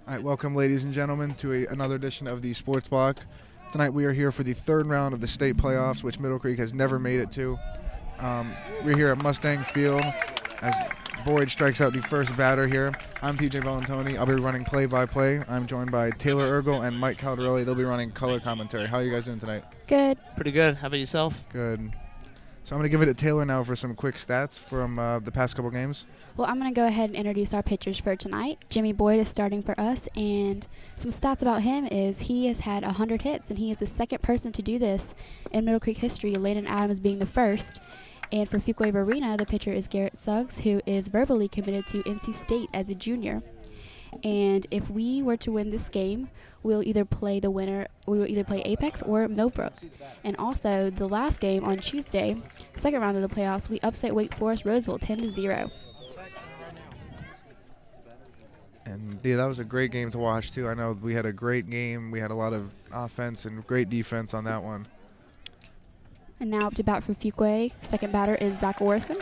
All right, welcome, ladies and gentlemen, to another edition of the Sports Block. Tonight we are here for the third round of the state playoffs, which Middle Creek has never made it to. We're here at Mustang Field as Boyd strikes out the first batter here. I'm PJ Valentoni. I'll be running play-by-play. I'm joined by Taylor Ergel and Mike Caldarelli. They'll be running color commentary. How are you guys doing tonight? Good. Pretty good. How about yourself? Good. So I'm going to give it to Taylor now for some quick stats from the past couple games. Well, I'm going to go ahead and introduce our pitchers for tonight. Jimmy Boyd is starting for us, and some stats about him is he has had 100 hits, and he is the second person to do this in Middle Creek history, Landon Adams being the first. And for Fuquay Arena, the pitcher is Garrett Suggs, who is verbally committed to NC State as a junior. And if we were to win this game, we'll either play the winner. We will either play Apex or Millbrook. And also, the last game on Tuesday, second round of the playoffs, we upset Wake Forest Roseville 10-0. And yeah, that was a great game to watch too. I know we had a great game. We had a lot of offense and great defense on that one. And now up to bat for Fuquay. Second batter is Zach Orison.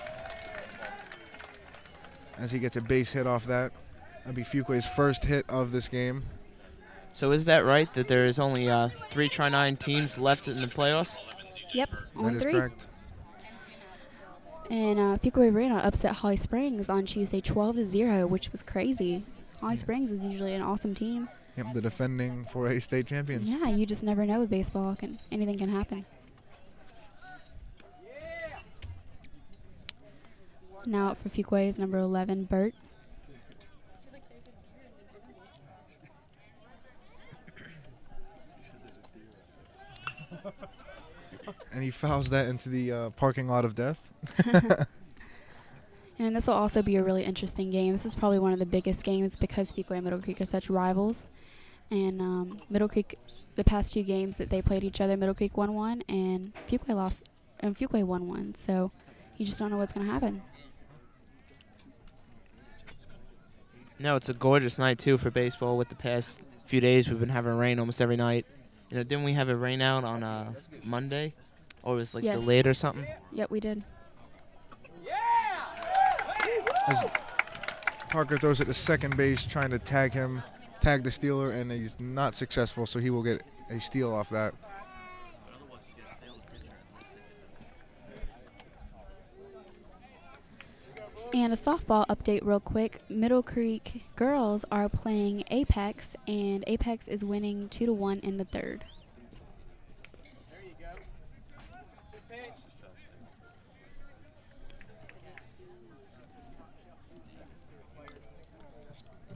As he gets a base hit off that. That'll be Fuquay's first hit of this game. So is that right, that there is only 3 Tri-9 teams left in the playoffs? Yep, only That is 3. correct. And Fuquay Arena upset Holly Springs on Tuesday 12-0, which was crazy. Holly Springs is usually an awesome team. Yep, the defending 4A state champions. Yeah, you just never know with baseball. Anything can happen. Now up for Fuquay is number 11, Bert. And he fouls that into the parking lot of death. And this will also be a really interesting game. This is probably one of the biggest games because Fuquay and Middle Creek are such rivals. And Middle Creek, the past 2 games that they played each other, Middle Creek won 1 and Fuquay lost, and Fuquay won 1. So you just don't know what's going to happen. No, it's a gorgeous night, too, for baseball. With the past few days, we've been having rain almost every night. You know, didn't we have it rain out on Monday? Or it was like Yes. delayed or something? Yep, we did. As Parker throws it to second base, trying to tag the stealer, and he's not successful, so he will get a steal off that. And a softball update real quick. Middle Creek girls are playing Apex, and Apex is winning 2-1 in the third.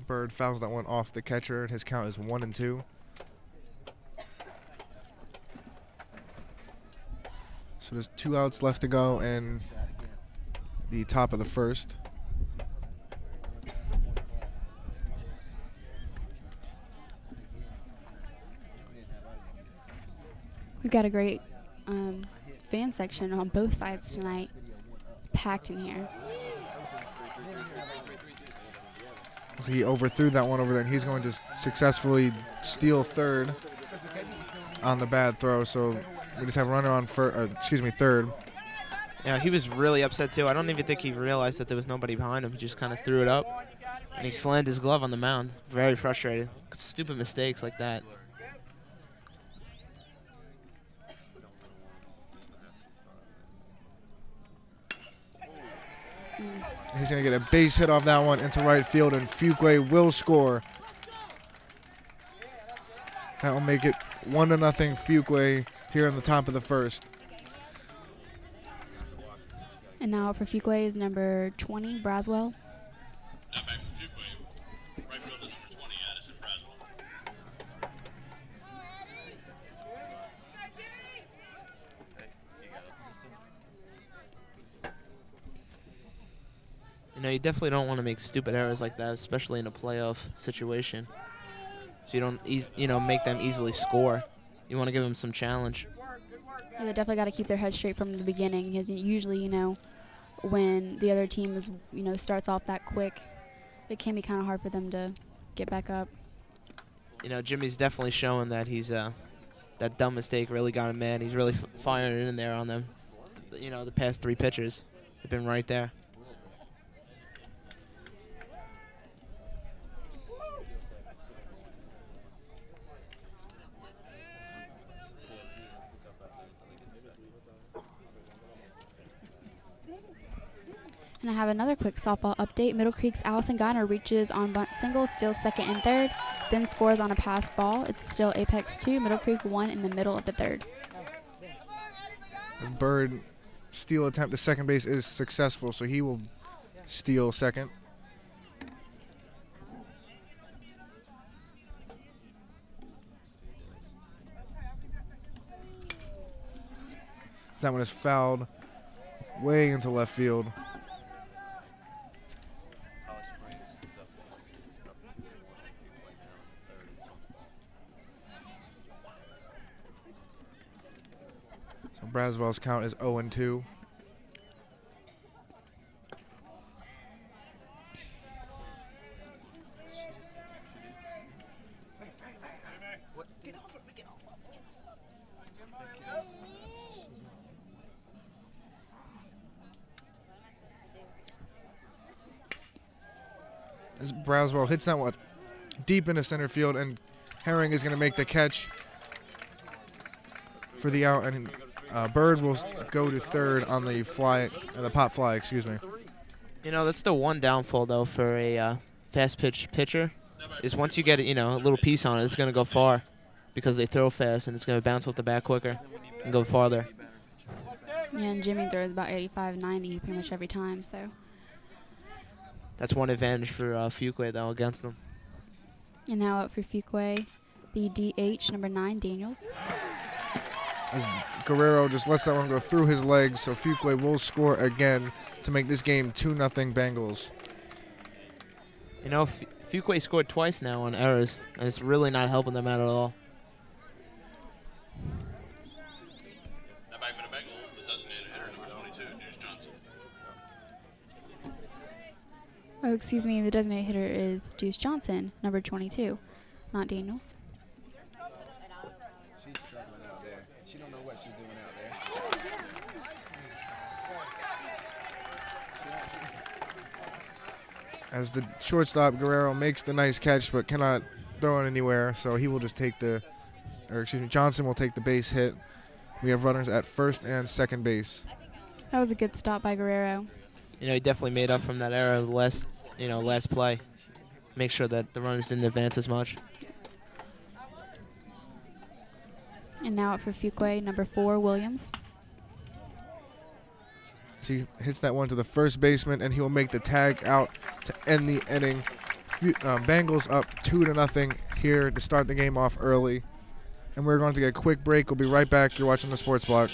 Bird fouls that one off the catcher, and his count is 1-2. So there's 2 outs left to go, and the top of the first. We've got a great fan section on both sides tonight. It's packed in here. So he overthrew that one over there, and he's going to successfully steal third on the bad throw. So we just have a runner on third. Yeah, he was really upset, too. I don't even think he realized that there was nobody behind him. He just kind of threw it up, and he slammed his glove on the mound. Very frustrated. Stupid mistakes like that. He's going to get a base hit off that one into right field, and Fuquay will score. That will make it 1-0 Fuquay here in the top of the first. And now for Fuquay is number 20, Braswell. Now back to Fuquay. Right fielder number 20, Addison Braswell. You know, you definitely don't want to make stupid errors like that, especially in a playoff situation. So you don't, make them easily score. You want to give them some challenge. Yeah, they definitely got to keep their heads straight from the beginning, because usually, when the other team is, starts off that quick, it can be kind of hard for them to get back up. You know, Jimmy's definitely showing that he's that dumb mistake really got him mad. He's really firing it in there on them. The past 3 pitchers have been right there. And I have another quick softball update. Middle Creek's Allison Geiner reaches on bunt singles, steals second and third, then scores on a pass ball. It's still Apex 2, Middle Creek 1 in the middle of the third. This Bird steal attempt to second base is successful, so he will steal second. That one is fouled way into left field. So Braswell's count is 0-2. As Braswell hits that one deep into center field, and Herring is going to make the catch for the out, and Bird will go to third on the fly, the pop fly, excuse me. You know, that's the one downfall, though, for a fast pitch pitcher, is once you get, a little piece on it, it's going to go far because they throw fast, and it's going to bounce off the bat quicker and go farther. Yeah, and Jimmy throws about 85, 90 pretty much every time, so. That's one advantage for Fuquay, though, against them. And now up for Fuquay, the DH, number 9, Daniels. As Guerrero just lets that one go through his legs, so Fuquay will score again to make this game 2-0 Bengals. You know, Fuquay scored twice now on errors, and it's really not helping them out at all. Now back for the Bengals, the designated hitter, number 22, Deuce Johnson. Oh, excuse me, the designated hitter is Deuce Johnson, number 22, not Daniels. She's struggling out there. She don't know what she's doing out there. As the shortstop, Guerrero makes the nice catch but cannot throw it anywhere, so he will just take Johnson will take the base hit. We have runners at first and second base. That was a good stop by Guerrero. You know, he definitely made up from that error last play. Make sure that the runners didn't advance as much. And now up for Fuquay, number 4, Williams. So he hits that one to the first baseman, and he will make the tag out to end the inning. Bengals up 2-0 here to start the game off early. And we're going to get a quick break. We'll be right back. You're watching the Sports Block.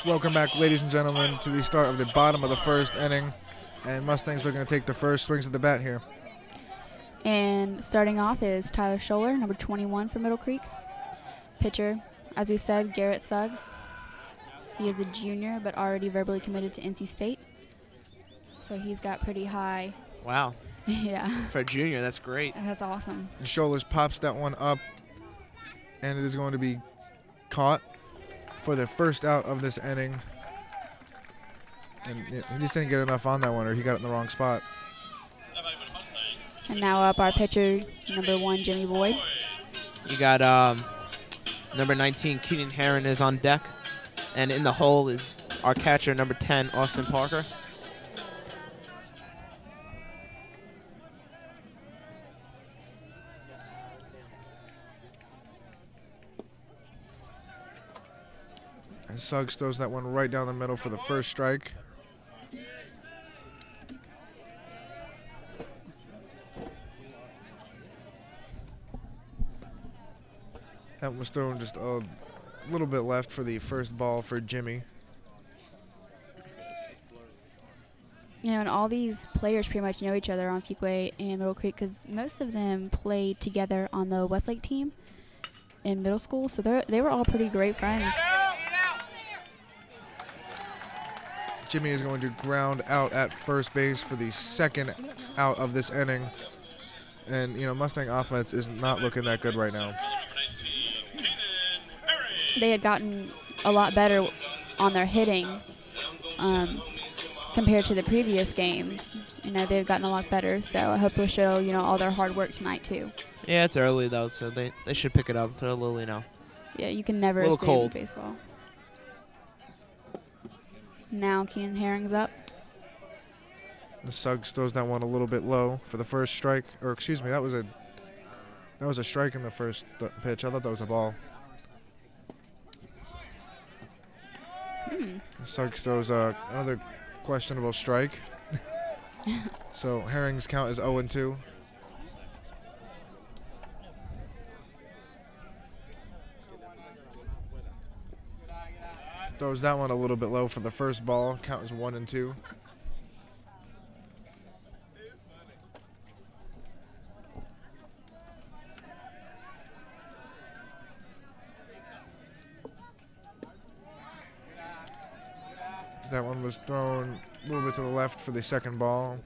Welcome back, ladies and gentlemen, to the start of the bottom of the first inning. And Mustangs are going to take the first swings of the bat here. And starting off is Tyler Scholler, number 21 for Middle Creek. Pitcher, as we said, Garrett Suggs. He is a junior, but already verbally committed to NC State. So he's got pretty high. Wow. Yeah. For a junior, that's great. That's awesome. And Scholler pops that one up, and it is going to be caught for the first out of this inning. And he just didn't get enough on that one, or he got it in the wrong spot. Now back for the Mustangs, And now up our pitcher, number 1, Jimmy Boyd. You got number 19, Keenan Herron is on deck. And in the hole is our catcher, number 10, Austin Parker. And Suggs throws that one right down the middle for the first strike. That was thrown just a little bit left for the first ball for Jimmy. You know, and all these players pretty much know each other on Fuquay and Middle Creek because most of them played together on the Westlake team in middle school, so they were all pretty great friends. Jimmy is going to ground out at first base for the second out of this inning. And, you know, Mustang offense is not looking that good right now. They had gotten a lot better on their hitting compared to the previous games. You know, they've gotten a lot better, so I hope we'll show, you know, all their hard work tonight too. Yeah, it's early though, so they should pick it up. They're a little, you know. Yeah, you can never little assume cold. baseball. Now Keenan Herring's up. And Suggs throws that one a little bit low for the first strike. Or excuse me, that was a strike in the first pitch. I thought that was a ball. Suggs throws another questionable strike. So Herring's count is 0-2. Throws that one a little bit low for the first ball. Count is 1-2. That one was thrown a little bit to the left for the second ball.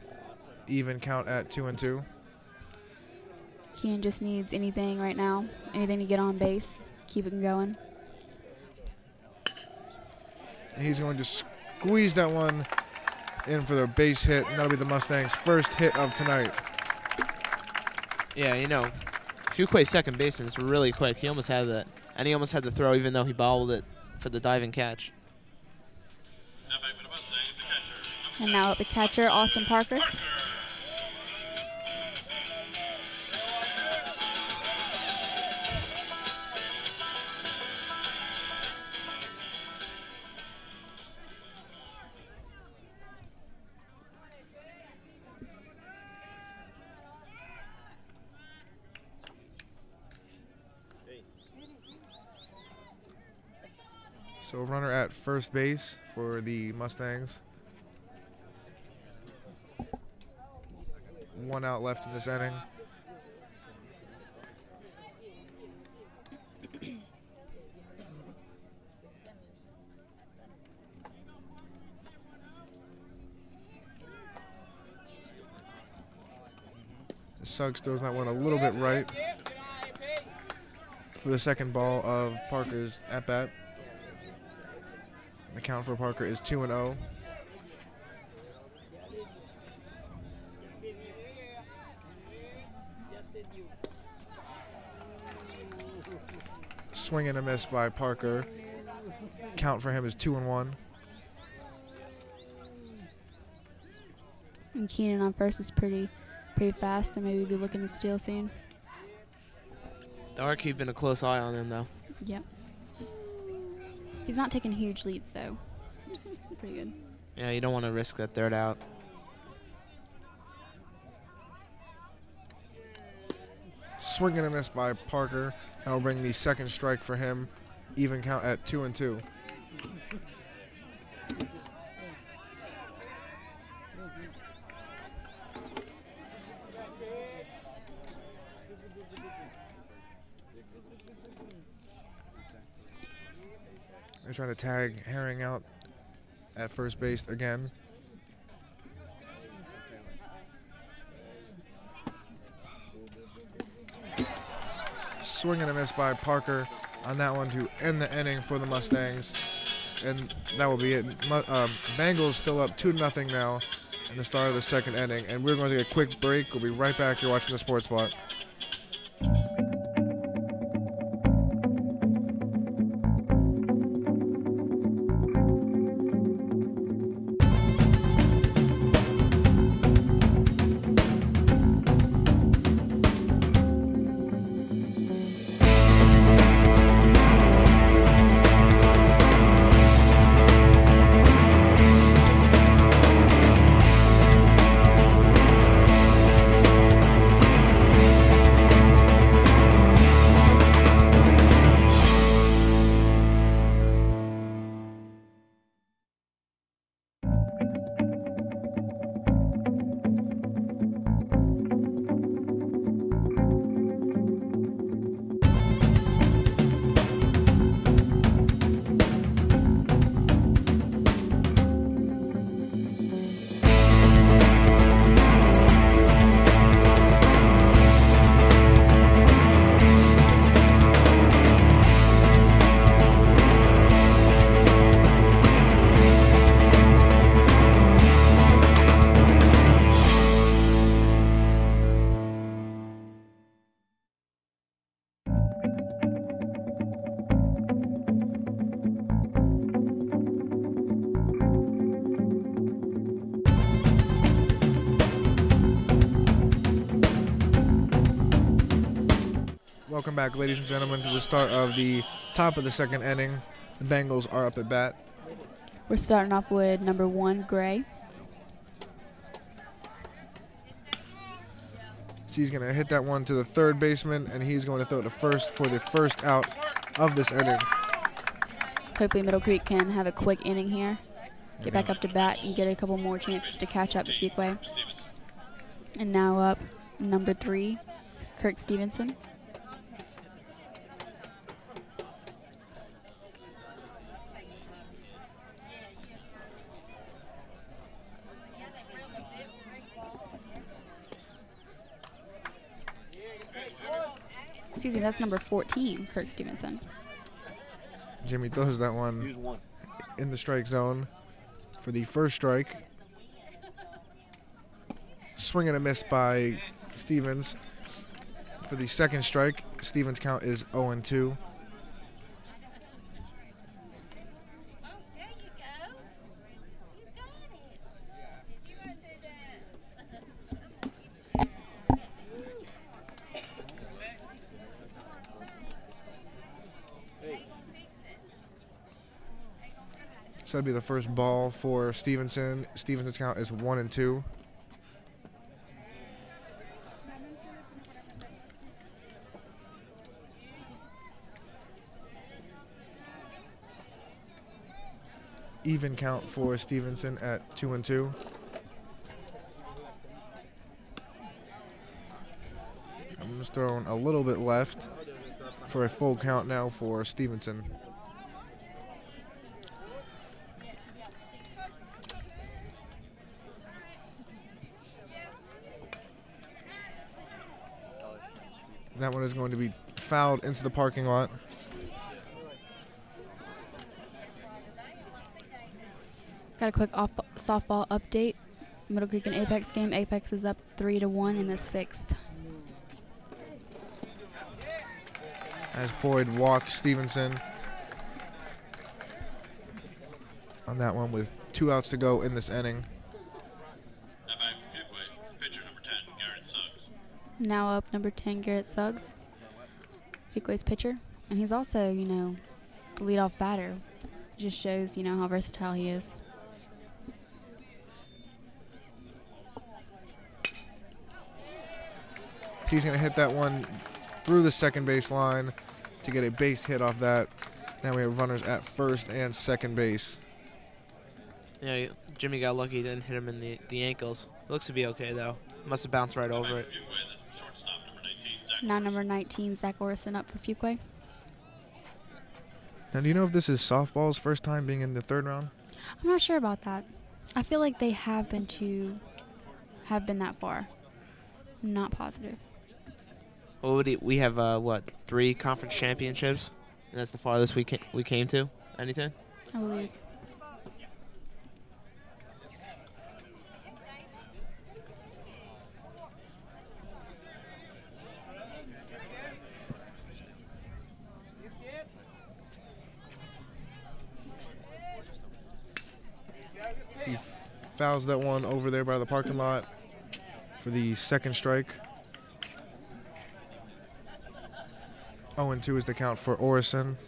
Even count at 2-2. Keenan just needs anything right now, anything to get on base, keep it going. And he's going to squeeze that one in for the base hit, and that'll be the Mustangs' first hit of tonight. Yeah, you know, Fuquay's second baseman is really quick. He almost had that, and he almost had the throw even though he bobbled it for the diving catch. And now the catcher, Austin Parker. So runner at first base for the Mustangs. 1 out left in this inning. Suggs throws that one a little bit right for the second ball of Parker's at-bat. The count for Parker is 2-0. Swing and a miss by Parker. Count for him is 2-1. And Keenan on first is pretty fast, and maybe we'll be looking to steal soon. They are keeping a close eye on him though. Yep. He's not taking huge leads though. It's pretty good. Yeah, you don't want to risk that third out. Swing and a miss by Parker. That'll bring the second strike for him. Even count at 2-2. They're trying to tag Herring out at first base again. Swing and a miss by Parker on that one to end the inning for the Mustangs. And that will be it. Bengals still up 2-0 now in the start of the second inning. And we're going to take a quick break. We'll be right back. You're watching the Sports Block. Welcome back, ladies and gentlemen, to the start of the top of the second inning. The Bengals are up at bat. We're starting off with number 1, Gray. So he's going to hit that one to the third baseman, and he's going to throw it to first for the first out of this inning. Hopefully Middle Creek can have a quick inning here, get back up to bat, and get a couple more chances to catch up to Fuquay. And now up number 3, Kirk Stevenson. Excuse me, that's number 14, Kirk Stevenson. Jimmy throws that one in the strike zone for the first strike. Swing and a miss by Stevens. For the second strike, Stevens' count is 0-2. So that'll be the first ball for Stevenson. Stevenson's count is 1-2. Even count for Stevenson at 2-2. I'm just throwing a little bit left for a full count now for Stevenson. That one is going to be fouled into the parking lot. Got a quick softball update. Middle Creek and Apex game. Apex is up 3-1 in the 6th. As Boyd walks Stevenson on that one with 2 outs to go in this inning. Pitcher number 10, Garrett Suggs. Now up number 10, Garrett Suggs. Fuquay's pitcher. And he's also, you know, the leadoff batter. Just shows, you know, how versatile he is. He's going to hit that one through the second base line to get a base hit off that. Now we have runners at first and second base. Yeah, Jimmy got lucky. He didn't hit him in the ankles. It looks to be okay, though. Must have bounced right over it. Now number 19, Zach Orison up for Fuquay. Now, do you know if this is softball's first time being in the third round? I'm not sure about that. I feel like they have been that far. I'm not positive. What would we have? What, 3 conference championships? And that's the farthest we came to. Anything? I believe. He fouls that one over there by the parking lot for the second strike. 0-2 is the count for Orison.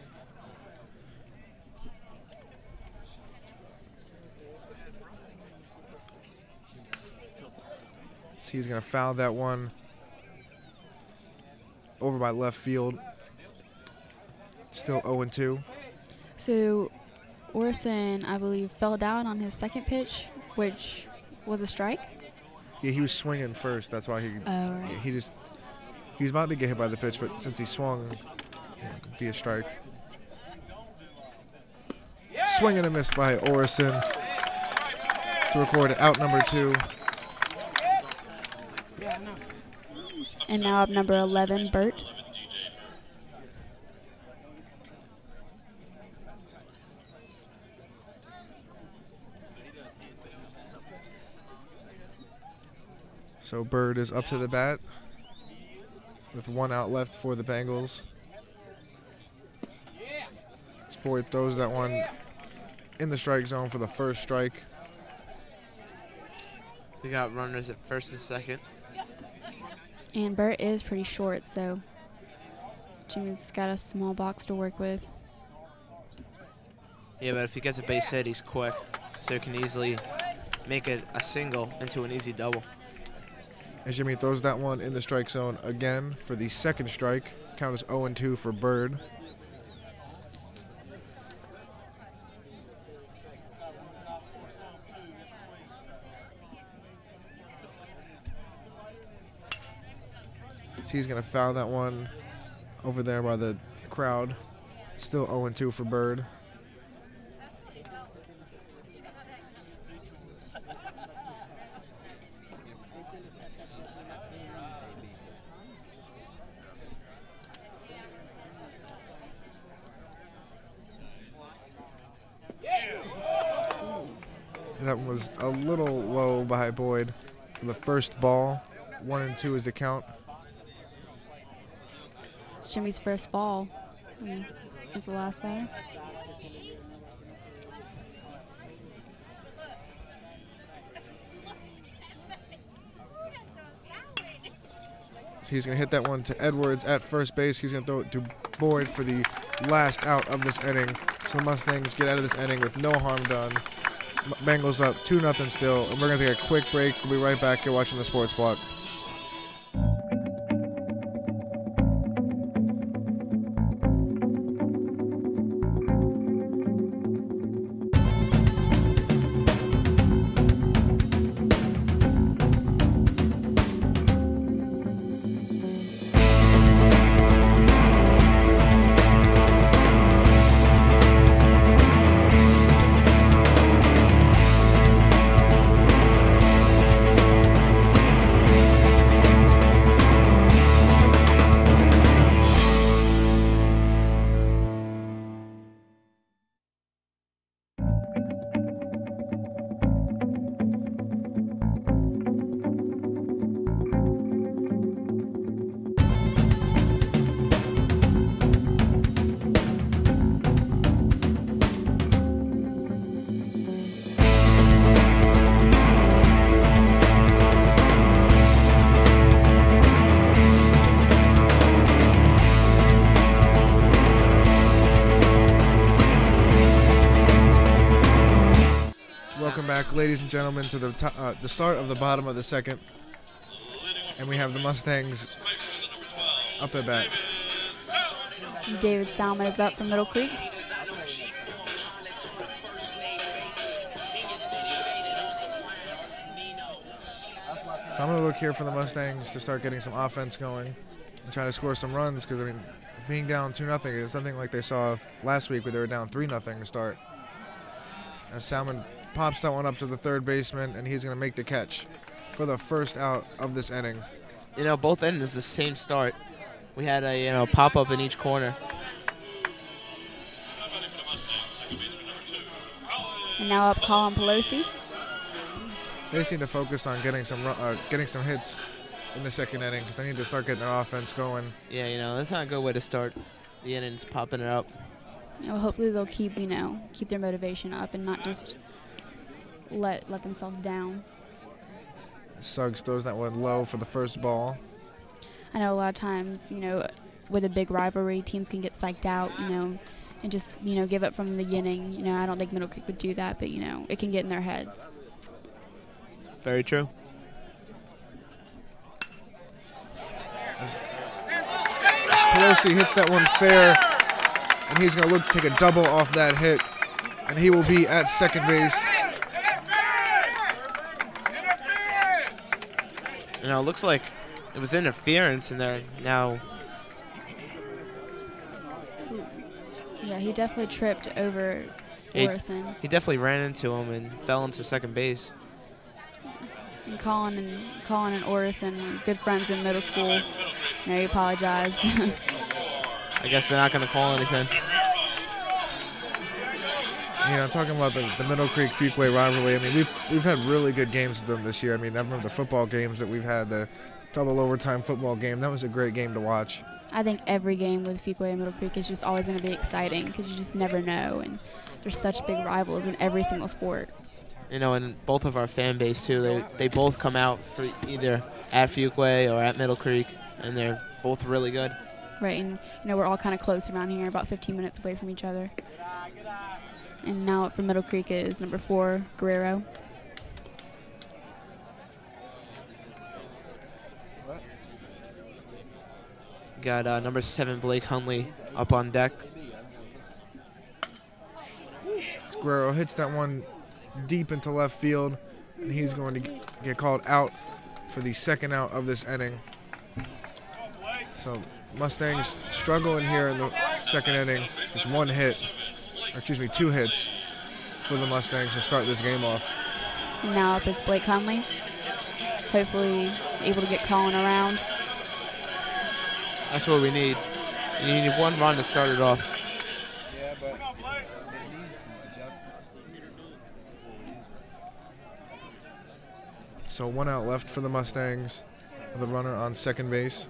So he's going to foul that one over by left field. Still 0-2. So Orison, I believe, fell down on his second pitch, which was a strike. Yeah, he was swinging first. That's why he. Oh, right. Yeah, he was about to get hit by the pitch, but since he swung, it'd be a strike. Swing and a miss by Orison to record out number 2. And now up number 11, Burt. So Bird is up to the bat with 1 out left for the Bengals. Boyd throws that one in the strike zone for the first strike. We got runners at first and second. And Burt is pretty short, so Jimmy's got a small box to work with. Yeah, but if he gets a base hit, he's quick, so he can easily make it a single into an easy double. As Jimmy throws that one in the strike zone again for the second strike. Count is 0-2 for Bird. So he's going to foul that one over there by the crowd. Still 0-2 for Bird. That one was a little low by Boyd for the first ball. 1-2 is the count. It's Jimmy's first ball since the last batter. So he's going to hit that one to Edwards at first base. He's going to throw it to Boyd for the last out of this inning. So the Mustangs get out of this inning with no harm done. Bengals up 2-0 still, and we're going to take a quick break. We'll be right back. You're watching the Sports Block. Welcome back, ladies and gentlemen, to the start of the bottom of the second. And we have the Mustangs up at bat. David Salmon is up from Middle Creek. So I'm going to look here for the Mustangs to start getting some offense going and try to score some runs because, I mean, being down 2-0 is something like they saw last week where they were down 3-0 to start. As Salmon pops that one up to the third baseman, and he's going to make the catch for the first out of this inning. You know, both ends the same start. We had a pop up in each corner. And now up Colin Pelosi. They seem to focus on getting some hits in the second inning because they need to start getting their offense going. Yeah, you know, that's not a good way to start the innings, popping it up. Well, hopefully they'll keep their motivation up and not just let themselves down. Suggs throws that one low for the first ball. I know a lot of times, with a big rivalry, teams can get psyched out, and just, give up from the beginning. I don't think Middle Creek would do that, but, it can get in their heads. Very true. Pelosi hits that one fair, and he's going to look to take a double off that hit, and he will be at second base. It looks like it was interference in there now. Yeah, he definitely tripped over Orison. He definitely ran into him and fell into second base. And Colin and Orison were good friends in middle school. He apologized. I guess they're not going to call anything. Talking about the Middle Creek Fuquay rivalry, I mean, we've had really good games with them this year. I mean, I remember the football games that we've had, the double overtime football game. That was a great game to watch. I think every game with Fuquay and Middle Creek is just always going to be exciting because you just never know, and there's such big rivals in every single sport. And both of our fan base too, they both come out for either at Fuquay or at Middle Creek, and they're both really good. Right, and we're all kind of close around here, about 15 minutes away from each other. And now for Middle Creek is number 4, Guerrero. Got number 7, Blake Hunley, up on deck. Guerrero hits that one deep into left field, and he's going to get called out for the second out of this inning. So Mustangs struggling here in the second inning. Just 2 hits for the Mustangs to start this game off. And now up is Blake Hunley. Hopefully able to get Colin around. That's what we need. You need one run to start it off. Yeah, but it needs some adjustments. So 1 out left for the Mustangs with a runner on second base.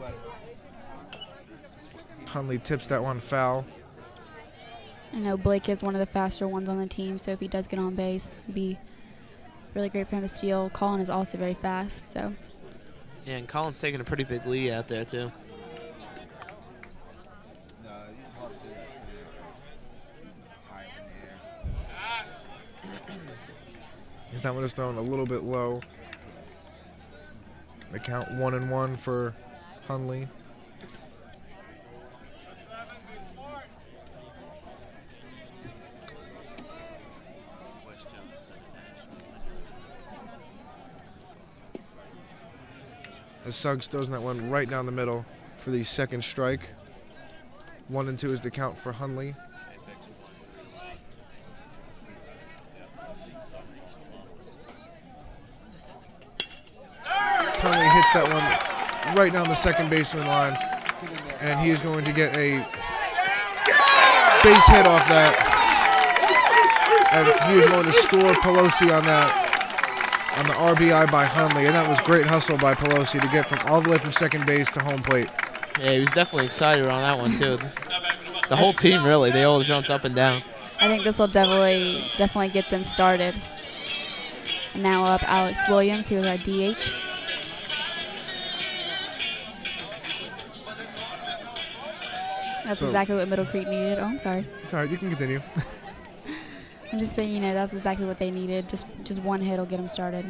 Hunley tips that one foul. I know Blake is one of the faster ones on the team, so if he does get on base, it'd be really great for him to steal. Colin is also very fast, so. Yeah, and Colin's taking a pretty big lead out there, too. That one is thrown a little bit low. The count 1-1 for Hunley. As Suggs throws that one right down the middle for the second strike. 1-2 is the count for Hunley. Hunley hits that one right down the second baseman line, and he is going to get a base hit off that, and he is going to score Pelosi on that, on the RBI by Hunley, and that was great hustle by Pelosi to get from all the way from second base to home plate. Yeah, he was definitely excited on that one too. The whole team really, they all jumped up and down. I think this will definitely get them started. And now up Alex Williams, who is our DH. That's exactly what Middle Creek needed. Oh, I'm sorry. It's all right, you can continue. I'm just saying, that's exactly what they needed. Just one hit will get them started.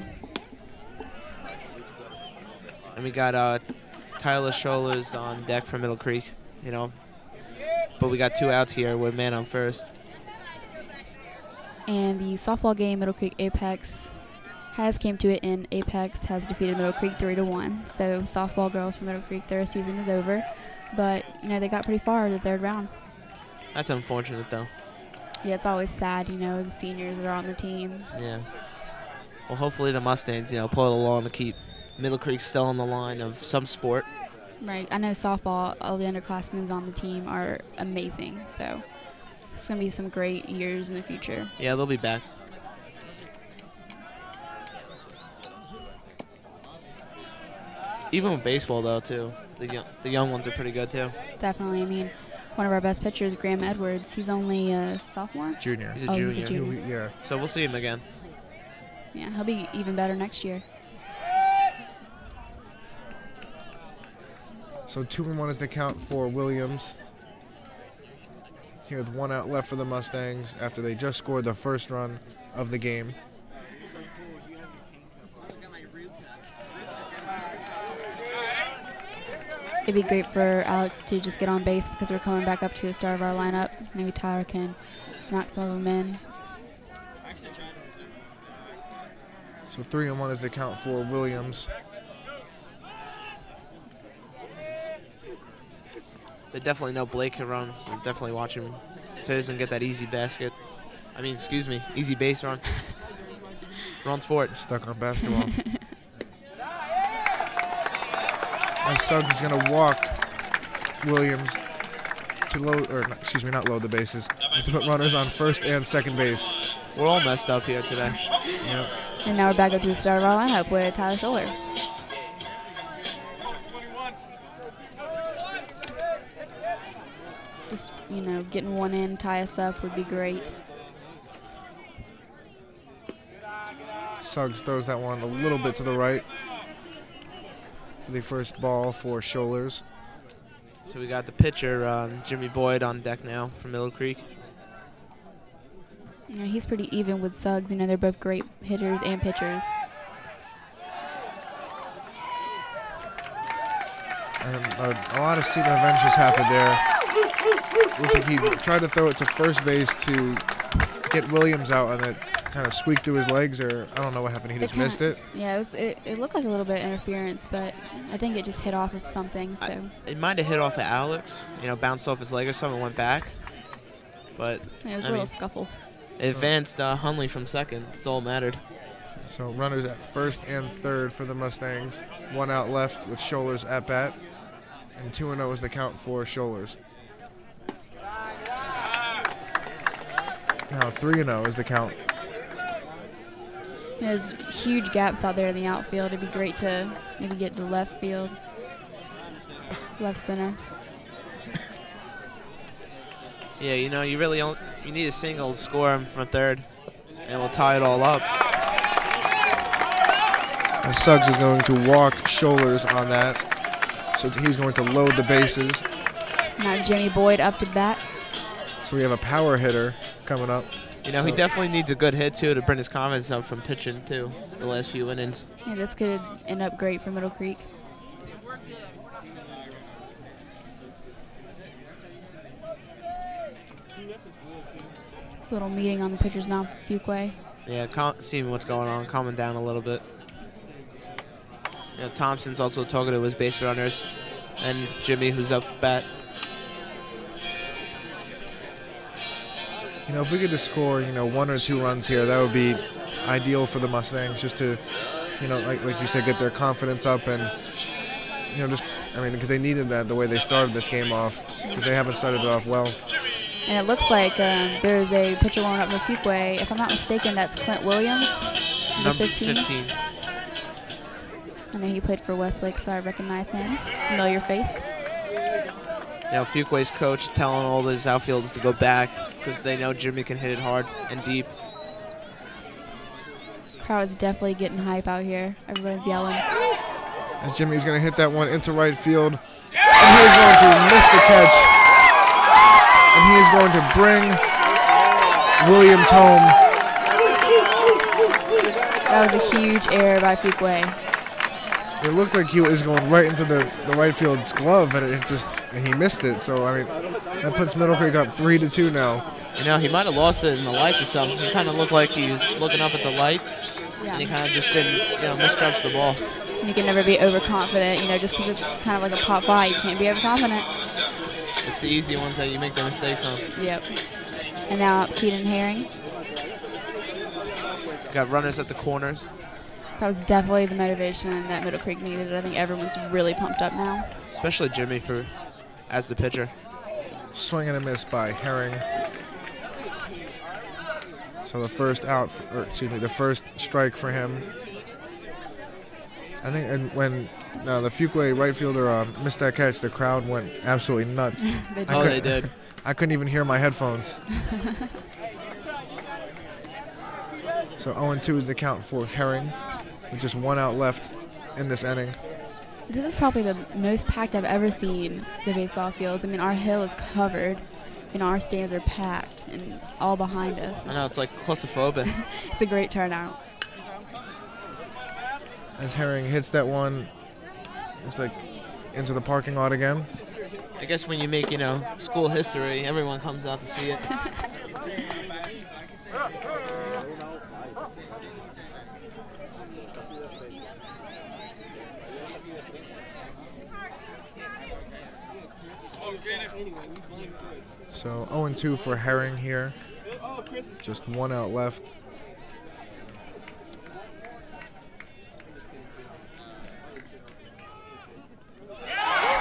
And we got Tyler Schollers on deck for Middle Creek, But we got 2 outs here with man on first. And the softball game, Middle Creek Apex has came to it, and Apex has defeated Middle Creek 3-1. So softball girls from Middle Creek, their season is over. But, they got pretty far the 3rd round. That's unfortunate, though. Yeah, it's always sad, the seniors that are on the team. Yeah. Well, hopefully the Mustangs, pull it along to keep Middle Creek still on the line of some sport. Right. I know softball, all the underclassmen on the team are amazing. So it's going to be some great years in the future. Yeah, they'll be back. Even with baseball, though, too. The young ones are pretty good, too. Definitely. One of our best pitchers, Graham Edwards, he's only a sophomore? Junior. He's a junior. He's a junior. Yeah. So we'll see him again. Yeah, he'll be even better next year. So 2-1 is the count for Williams. Here with 1 out left for the Mustangs after they just scored the first run of the game. It'd be great for Alex to just get on base because we're coming back up to the start of our lineup. Maybe Tyler can knock some of them in. So 3-1 is the count for Williams. They definitely know Blake can run, so definitely watch him so he doesn't get that easy basket. I mean, excuse me, easy base run. Runs for it. Stuck on basketball. And Suggs is going to walk Williams to load, or excuse me, not load the bases, to put runners on first and second base. We're all messed up here today. Yep. And now we're back up to the start of our lineup with Tyler Scholler. Just, you know, getting one in, tie us up would be great. Suggs throws that one a little bit to the right for the first ball for Scholars. So we got the pitcher, Jimmy Boyd, on deck now from Middle Creek. You know, he's pretty even with Suggs. You know, they're both great hitters and pitchers. And a lot of seat adventures happened there. Looks like he tried to throw it to first base to get Williams out, and it kind of squeaked through his legs, or I don't know what happened. He just missed it. Yeah, it looked like a little bit of interference, but I think it just hit off of something. So It might have hit off of Alex, you know, bounced off his leg or something, went back. But it was a little scuffle. It advanced Hunley from second. That's all that mattered. So runners at first and third for the Mustangs. 1 out left with Scholars at bat. And 2-0 is the count for Scholars. Now 3-0 is the count. There's huge gaps out there in the outfield. It'd be great to maybe get to left field, left center. Yeah, you know, you really you need a single to score him from third, and we'll tie it all up. And Suggs is going to walk Scholars on that. So he's going to load the bases. Now Jimmy Boyd up to bat. So we have a power hitter coming up. You know, he definitely needs a good hit, too, to bring his confidence up from pitching, too, the last few innings. Yeah, this could end up great for Middle Creek. It's a little meeting on the pitcher's mound for Fuquay. Yeah, seeing what's going on, calming down a little bit. You know, Thompson's also talking to his base runners, and Jimmy, who's up bat. You know, if we could just score, 1 or 2 runs here, that would be ideal for the Mustangs, just to, like you said, get their confidence up and, because they needed that the way they started this game off, because they haven't started it off well. And it looks like there's a pitcher warming up for Fuquay. If I'm not mistaken, that's Clint Williams, number 15. I know he played for Westlake, so I recognize him. Familiar face. You know, Fuquay's coach telling all his outfielders to go back because they know Jimmy can hit it hard and deep. Crowd is definitely getting hype out here. Everyone's yelling. As Jimmy's going to hit that one into right field. And he's going to miss the catch. And he is going to bring Williams home. That was a huge error by Fuquay. It looked like he was going right into the right field's glove, and he missed it. So, that puts Middle Creek up 3-2 now. You know, he might have lost it in the lights or something. He kind of looked like he was looking up at the light, and he kind of just didn't, misjudge the ball. And you can never be overconfident, just because it's kind of like a pop fly. You can't be overconfident. It's the easy ones that you make the mistakes on. Yep. And now Keaton Herring. Got runners at the corners. That was definitely the motivation that Middle Creek needed. I think everyone's really pumped up now. Especially Jimmy as the pitcher. Swing and a miss by Herring. So the first the first strike for him. I think when the Fuquay right fielder missed that catch, the crowd went absolutely nuts. They did. I couldn't even hear my headphones. So 0-2 is the count for Herring, with just 1 out left in this inning. This is probably the most packed I've ever seen the baseball fields. I mean, our hill is covered, and our stands are packed, and all behind us. I know, it's like claustrophobic. It's a great turnout. As Herring hits that one, looks like into the parking lot again. I guess when you make, school history, everyone comes out to see it. So 0-2 for Herring here. Just 1 out left.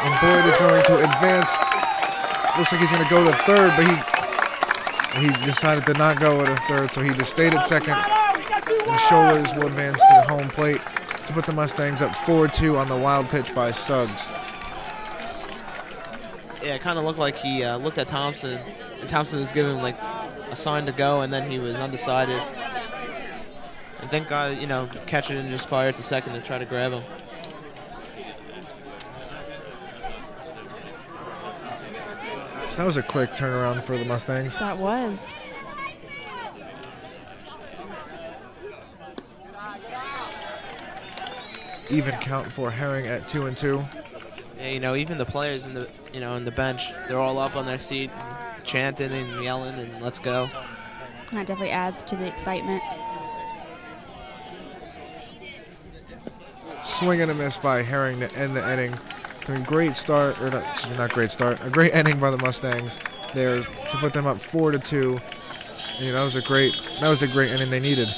And Boyd is going to advance. Looks like he's going to go to third, but he decided to not go to third, so he just stayed at second. And Shoulders will advance to the home plate to put the Mustangs up 4-2 on the wild pitch by Suggs. Yeah, it kind of looked like he looked at Thompson, and Thompson was giving him like a sign to go, and then he was undecided. And thank God, catch it and just fire to second and try to grab him. So that was a quick turnaround for the Mustangs. That was. Even count for Herring at 2-2. Yeah, even the players in the in the bench, they're all up on their seat, chanting and yelling and let's go. That definitely adds to the excitement. Swing and a miss by Herring to end the inning. So a great start, or not great start, a great inning by the Mustangs there to put them up 4-2. That was the great inning they needed.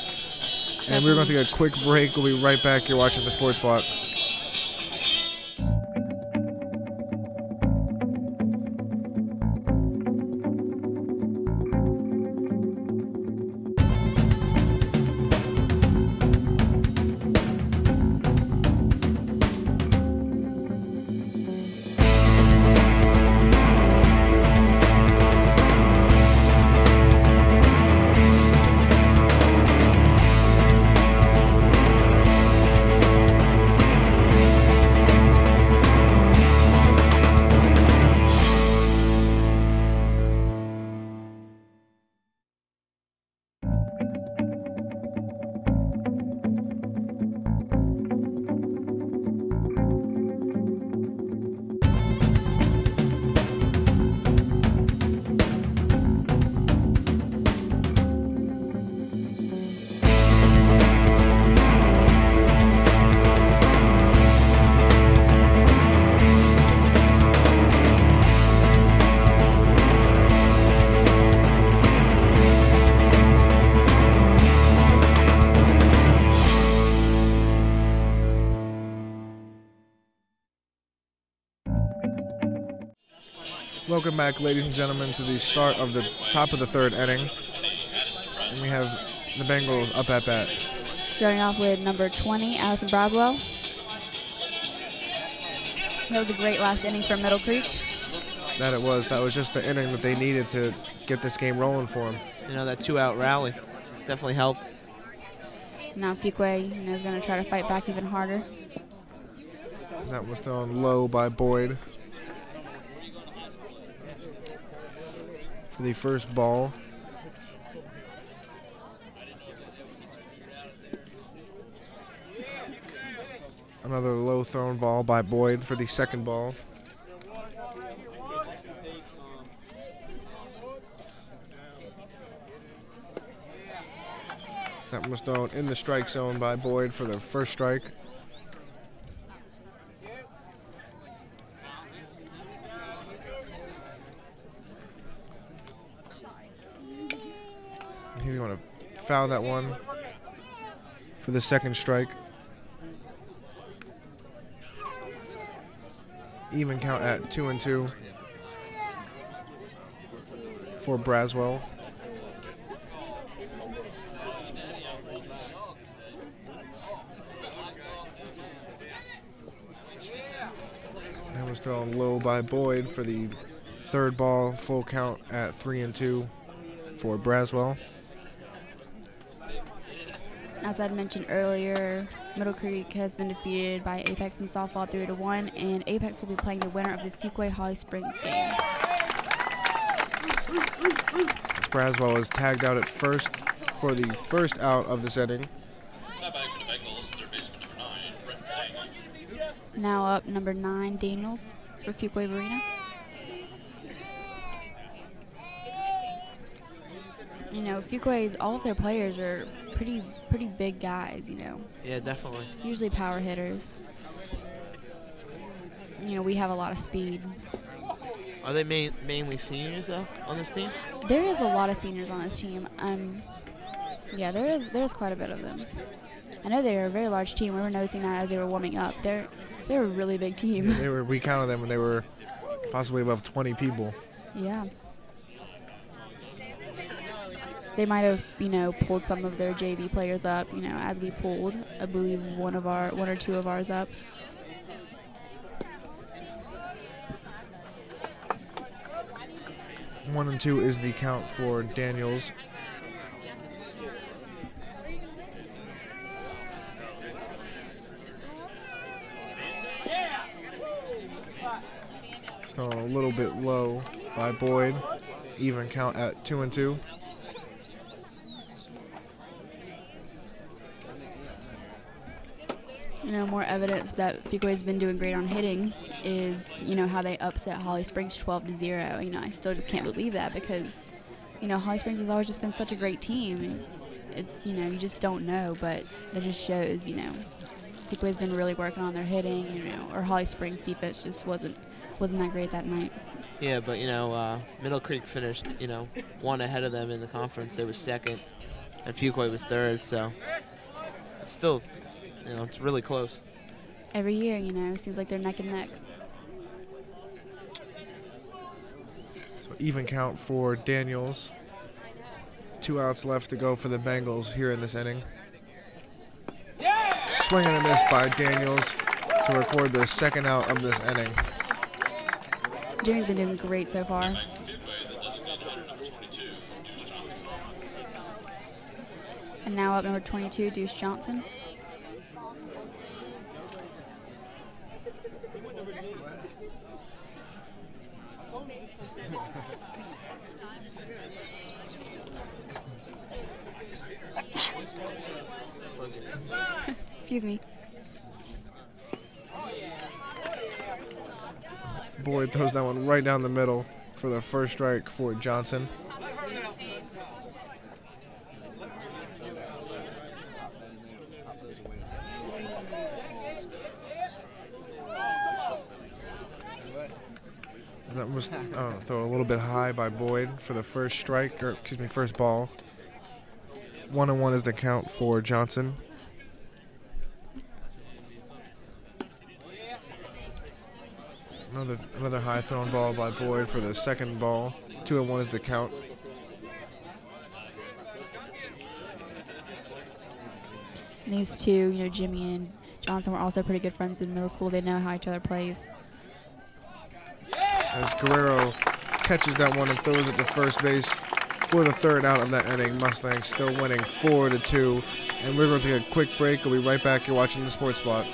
And we're going to take a quick break. We'll be right back. You're watching the Sports Block. Welcome back, ladies and gentlemen, to the start of the top of the third inning. And we have the Bengals up at bat. Starting off with number 20, Addison Braswell. That was a great last inning for Middle Creek. That it was. That was just the inning that they needed to get this game rolling for them. That 2-out rally definitely helped. Now Fuqua is going to try to fight back even harder. That was thrown low by Boyd for the first ball. Another low thrown ball by Boyd for the second ball. That was thrown in the strike zone by Boyd for the first strike. He's going to foul that one for the second strike. Even count at 2-2 for Braswell. That was thrown low by Boyd for the third ball. Full count at 3-2 for Braswell. As I mentioned earlier, Middle Creek has been defeated by Apex in softball 3-1, and Apex will be playing the winner of the Fuquay Holly Springs game. Braswell is tagged out at first for the first out of this inning. Back for the Bengals, third baseman number 9, Brett Daniels. Now up number 9, Daniels for Fuquay Marina. You know, Fuquay's, all of their players are pretty big guys, you know. Yeah, definitely. Usually power hitters. You know, we have a lot of speed. Are they mainly seniors, though, on this team? There is a lot of seniors on this team. Yeah, there's quite a bit of them. I know they're a very large team. We were noticing that as they were warming up. They're a really big team. We counted them, and they were possibly above 20 people. Yeah. They might have, you know, pulled some of their JV players up, you know, as we pulled, I believe, one or two of ours up. One and two is the count for Daniels. Still a little bit low by Boyd. Even count at 2-2. You know, more evidence that Fuquay's been doing great on hitting is, you know, how they upset Holly Springs 12-0. You know, I still just can't believe that because, you know, Holly Springs has always just been such a great team. And it's, you know, you just don't know, but it just shows, you know, Fuquay's been really working on their hitting, you know, or Holly Springs defense just wasn't that great that night. Yeah, but, you know, Middle Creek finished, you know, one ahead of them in the conference. They were second, and Fuquay was third, so it's still, you know, it's really close. Every year, you know, seems like they're neck and neck. So even count for Daniels. 2 outs left to go for the Bengals here in this inning. Swing and a miss by Daniels to record the second out of this inning. Jimmy's been doing great so far. And now up number 22, Deuce Johnson. Excuse me. Boyd throws that one right down the middle for the first strike for Johnson. That was throw a little bit high by Boyd for the first strike, or excuse me, first ball. 1-1 is the count for Johnson. Another high thrown ball by Boyd for the second ball. 2-1 is the count. And these two, you know, Jimmy and Johnson were also pretty good friends in middle school. They know how each other plays. As Guerrero catches that one and throws it to first base for the third out of that inning. Mustangs still winning 4-2. And we're going to take a quick break. We'll be right back. You're watching the Sports Block.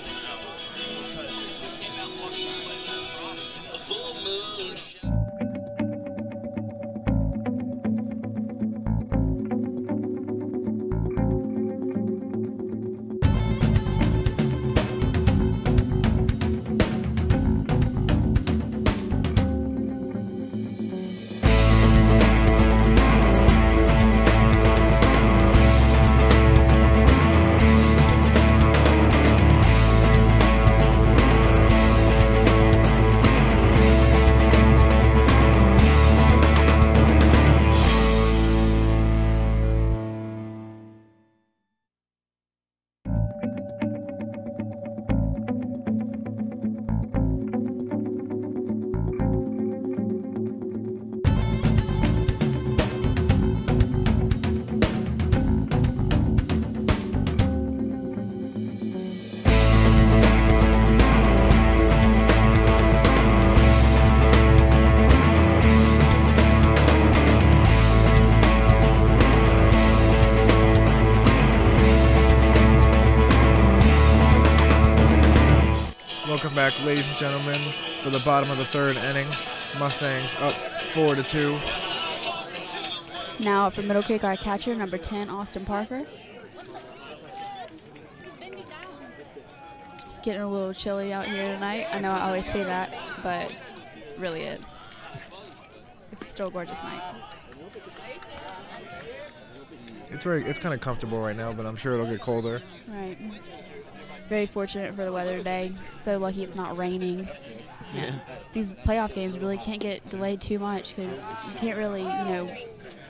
Welcome back, ladies and gentlemen, for the bottom of the third inning. Mustangs up 4-2. Now up for Middle Creek, our catcher, number 10, Austin Parker. Getting a little chilly out here tonight. I know I always say that, but it really is. It's still a gorgeous night. It's kind of comfortable right now, but I'm sure it'll get colder. Right. Very fortunate for the weather today. So lucky it's not raining. Yeah. These playoff games really can't get delayed too much because you can't really,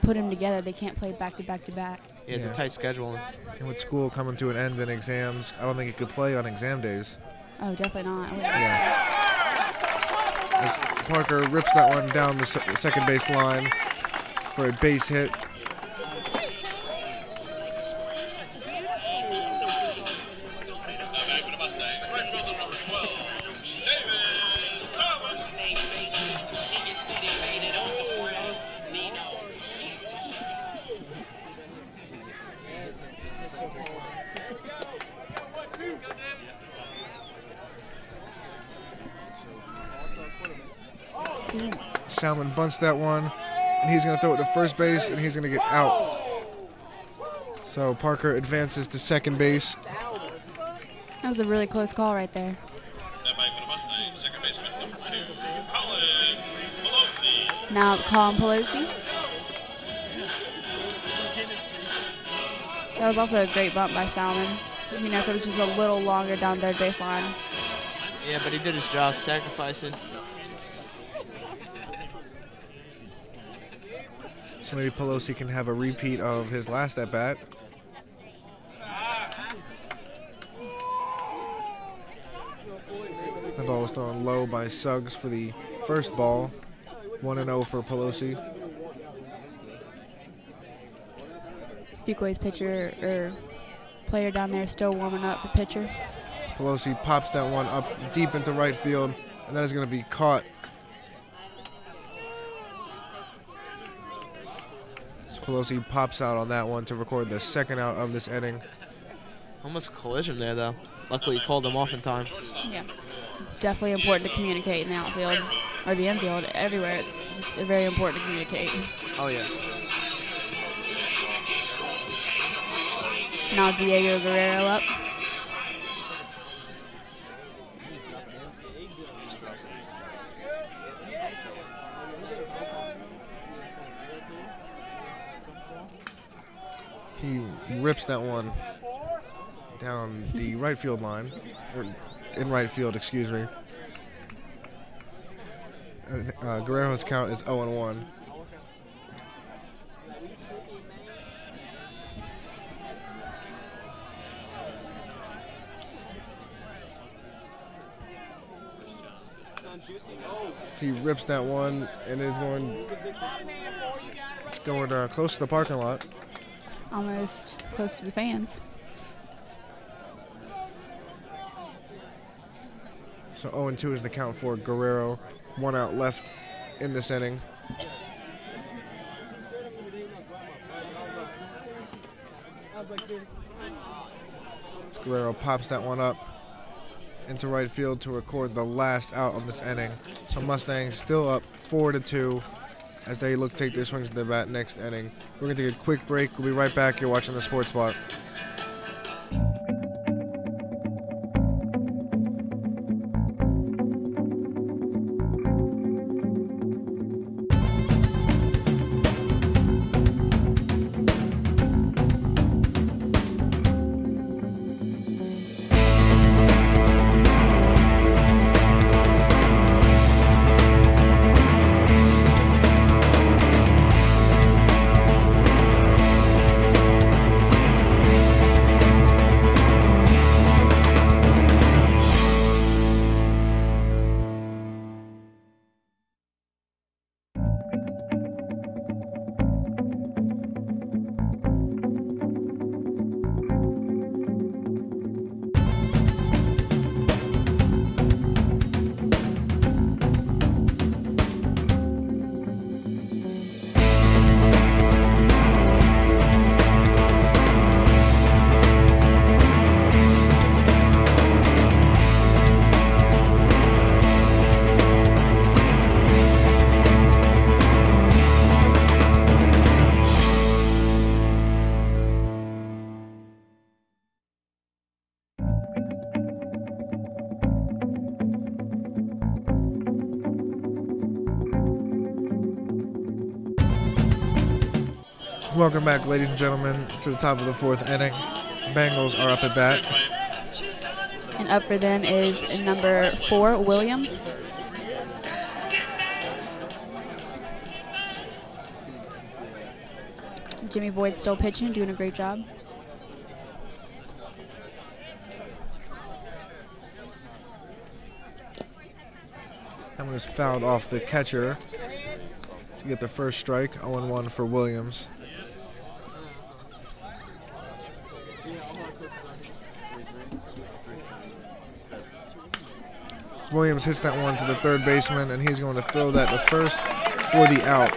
put them together. They can't play back to back to back. Yeah, it's a tight schedule. And with school coming to an end and exams, I don't think it could play on exam days. Oh, definitely not. As Parker rips that one down the second base line for a base hit. Back for the Mustangs. Right fielder number 12, David Thomas. Salmon bunts that one, and he's going to throw it to first base, and he's going to get out. So Parker advances to second base. That was a really close call right there. That back for the Mustangs. Second baseman number 2, Colin Pelosi. Now Colin Pelosi. That was also a great bump by Salmon. If it was just a little longer down third base line. Yeah, but he did his job, sacrifices. So maybe Pelosi can have a repeat of his last at-bat. The ball was thrown low by Suggs for the first ball. 1-0 for Pelosi. Fuquay's pitcher or player down there still warming up for pitcher. Pelosi pops that one up deep into right field, and that is going to be caught. So Pelosi pops out on that one to record the second out of this inning. Almost a collision there, though. Luckily, he called him off in time. Yeah. It's definitely important to communicate in the outfield or the infield. Everywhere, it's just very important to communicate. Oh, yeah. Now Diego Guerrero up. He rips that one down the right field line, or in right field, excuse me. Guerrero's count is 0-1. So he rips that one and is going. It's going close to the parking lot. Almost close to the fans. So 0-2 is the count for Guerrero. 1 out left in this inning. So Guerrero pops that one up into right field to record the last out of this inning. So Mustangs still up 4-2 as they look to take their swings to the bat next inning. We're going to take a quick break. We'll be right back. You're watching the Sports Block. Welcome back, ladies and gentlemen, to the top of the 4th inning. Bengals are up at bat. And up for them is number 4, Williams. Jimmy Boyd's still pitching, doing a great job. That one is fouled off the catcher to get the first strike. 0-1 for Williams. Williams hits that one to the third baseman, and he's going to throw that to first for the out.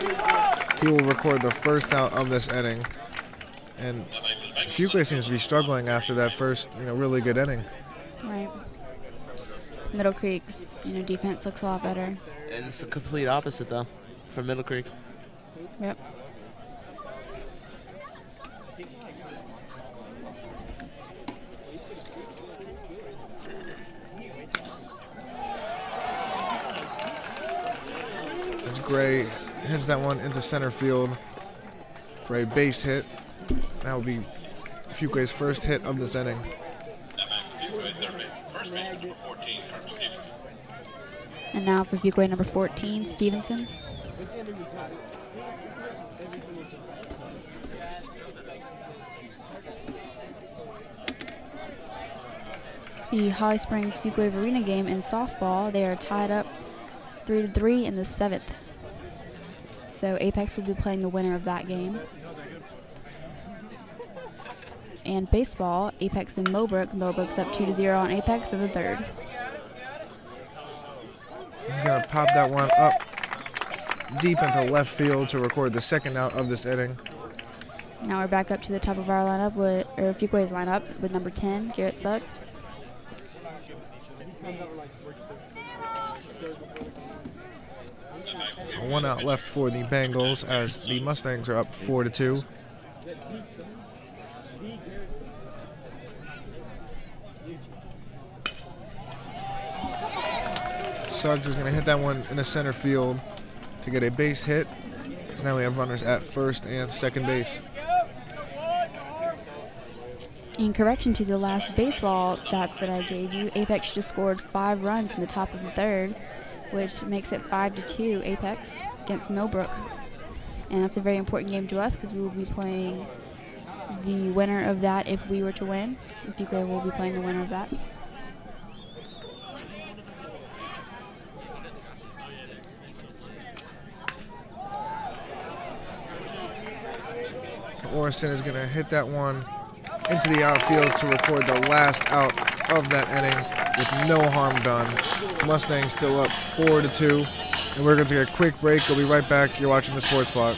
He will record the first out of this inning. And Fuqua seems to be struggling after that first, really good inning. Right. Middle Creek's, defense looks a lot better. And it's the complete opposite, though, for Middle Creek. Yep. As Gray hits that one into center field for a base hit. That will be Fuqua's first hit of this inning. And now for Fuqua number 14, Stevenson. The Holly Springs Fuqua Arena game in softball, they are tied up 3-3 in the 7th. So Apex will be playing the winner of that game. And baseball, Apex and Millbrook. Millbrook's up 2-0 on Apex in the 3rd. He's going to pop that one up deep into left field to record the second out of this inning. Now we're back up to the top of our lineup, or Fuqua's lineup, with number 10, Garrett Suggs. So 1 out left for the Bengals as the Mustangs are up 4-2. Suggs is going to hit that one in the center field to get a base hit. So now we have runners at first and second base. In correction to the last baseball stats that I gave you, Apex just scored 5 runs in the top of the 3rd, which makes it 5-2 Apex against Millbrook. And that's a very important game to us because we will be playing the winner of that if we were to win. Fuqua will be playing the winner of that. So Orison is going to hit that one into the outfield to record the last out of that inning with no harm done. Mustangs still up 4-2, and we're going to take a quick break. We'll be right back. You're watching the Sports Block.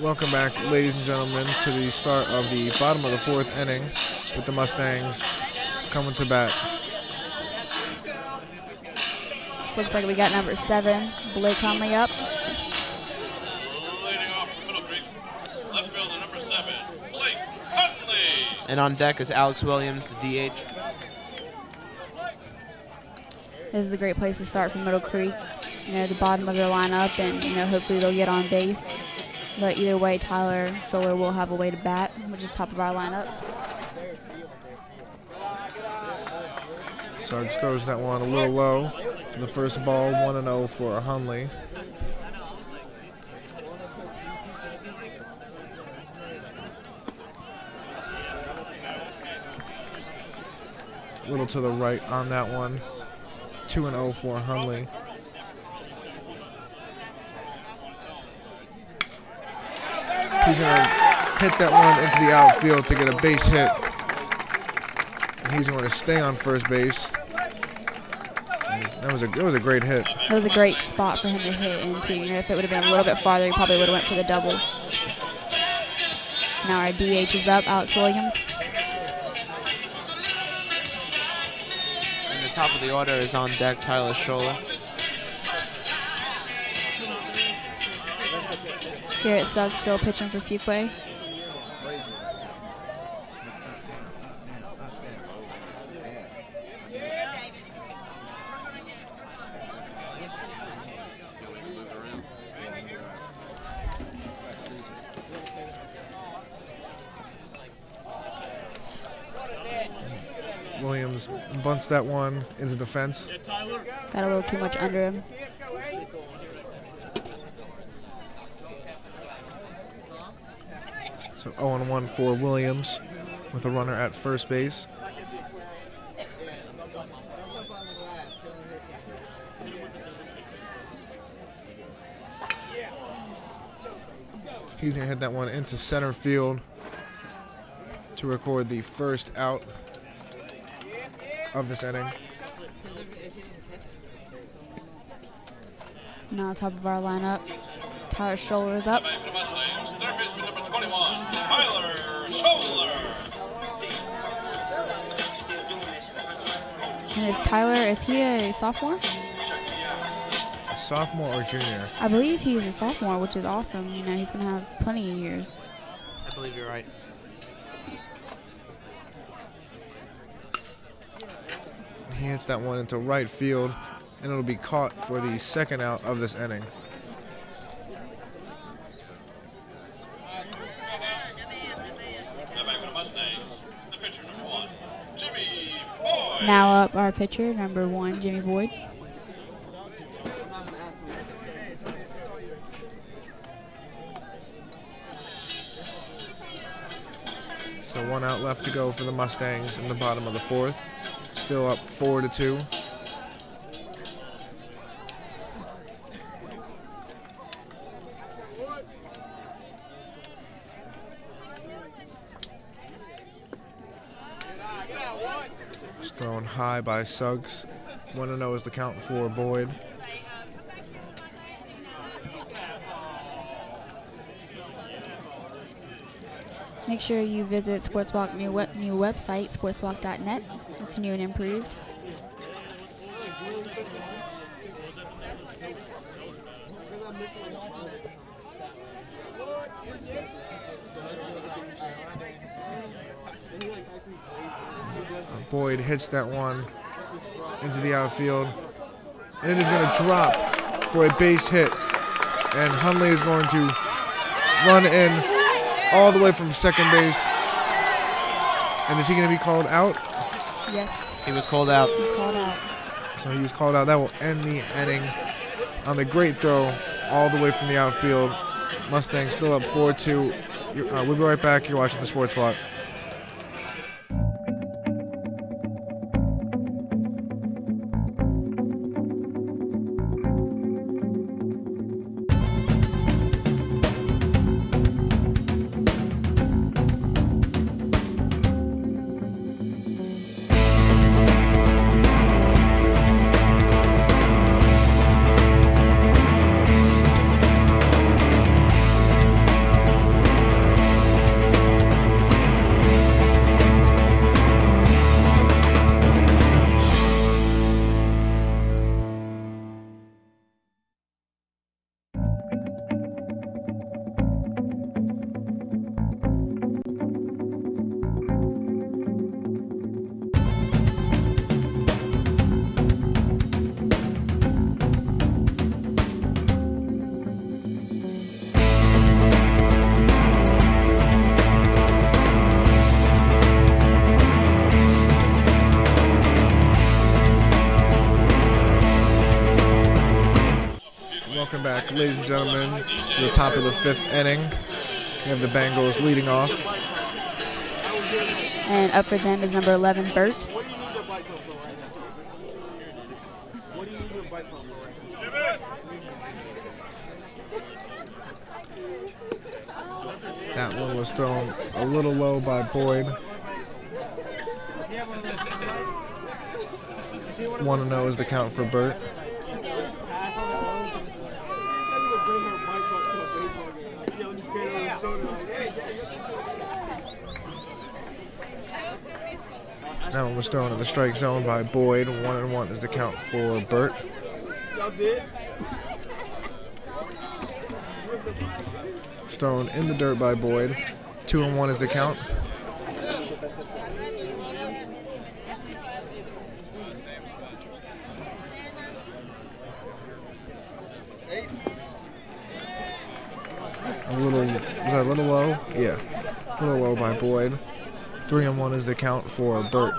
Welcome back, ladies and gentlemen, to the start of the bottom of the 4th inning with the Mustangs coming to bat. Looks like we got number 7, Blake Conley up. Leading off from Middle Creek, left fielder number 7, Blake Conley. And on deck is Alex Williams, the DH. This is a great place to start for Middle Creek. The bottom of their lineup, and hopefully they'll get on base. But either way, Tyler Scholler will have a way to bat, which is top of our lineup. Suggs throws that one a little low for the first ball, 1-0 for Hunley. A little to the right on that one, 2-0 for Hunley. He's going to hit that one into the outfield to get a base hit. And he's going to stay on first base. It was a great hit. It was a great spot for him to hit into. You know, if it would have been a little bit farther, he probably would have went for the double. Now our DH is up, Alex Williams. And the top of the order is on deck, Tyler Scholler. Garrett Suggs still pitching for Fuquay. Williams bunts that one into the fence. Got a little too much under him. So 0-1 for Williams with a runner at first base. He's going to hit that one into center field to record the first out of this inning. Now top of our lineup, Tyler Scholler is up. Third baseman number 21, Tyler Scholler. And is he a sophomore? A sophomore or junior? I believe he's a sophomore, which is awesome. You know, he's going to have plenty of years. I believe you're right. He hits that one into right field, and it'll be caught for the second out of this inning. Now up our pitcher, number 1, Jimmy Boyd. So 1 out left to go for the Mustangs in the bottom of the 4th. Still up 4-2. It's thrown high by Suggs. 1-0 is the count for Boyd. Make sure you visit Sportswalk new website, sportswalk.net. It's new and improved. Boyd hits that one into the outfield, and it is going to drop for a base hit. And Hunley is going to run in all the way from second base. And is he going to be called out? Yes. He was called out. He's called out. So he was called out. That will end the inning on the great throw all the way from the outfield. Mustangs still up 4-2. We'll be right back. You're watching the Sports Block. back, ladies and gentlemen, to the top of the 5th inning. We have the Bengals leading off. And up for them is number 11, Bert. That one was thrown a little low by Boyd. 1-0 is the count for Bert. That one was thrown in the strike zone by Boyd. 1-1 is the count for Bert. Thrown in the dirt by Boyd. 2-1 is the count. Was that a little low? Yeah. A little low by Boyd. 3-1 is the count for Bert.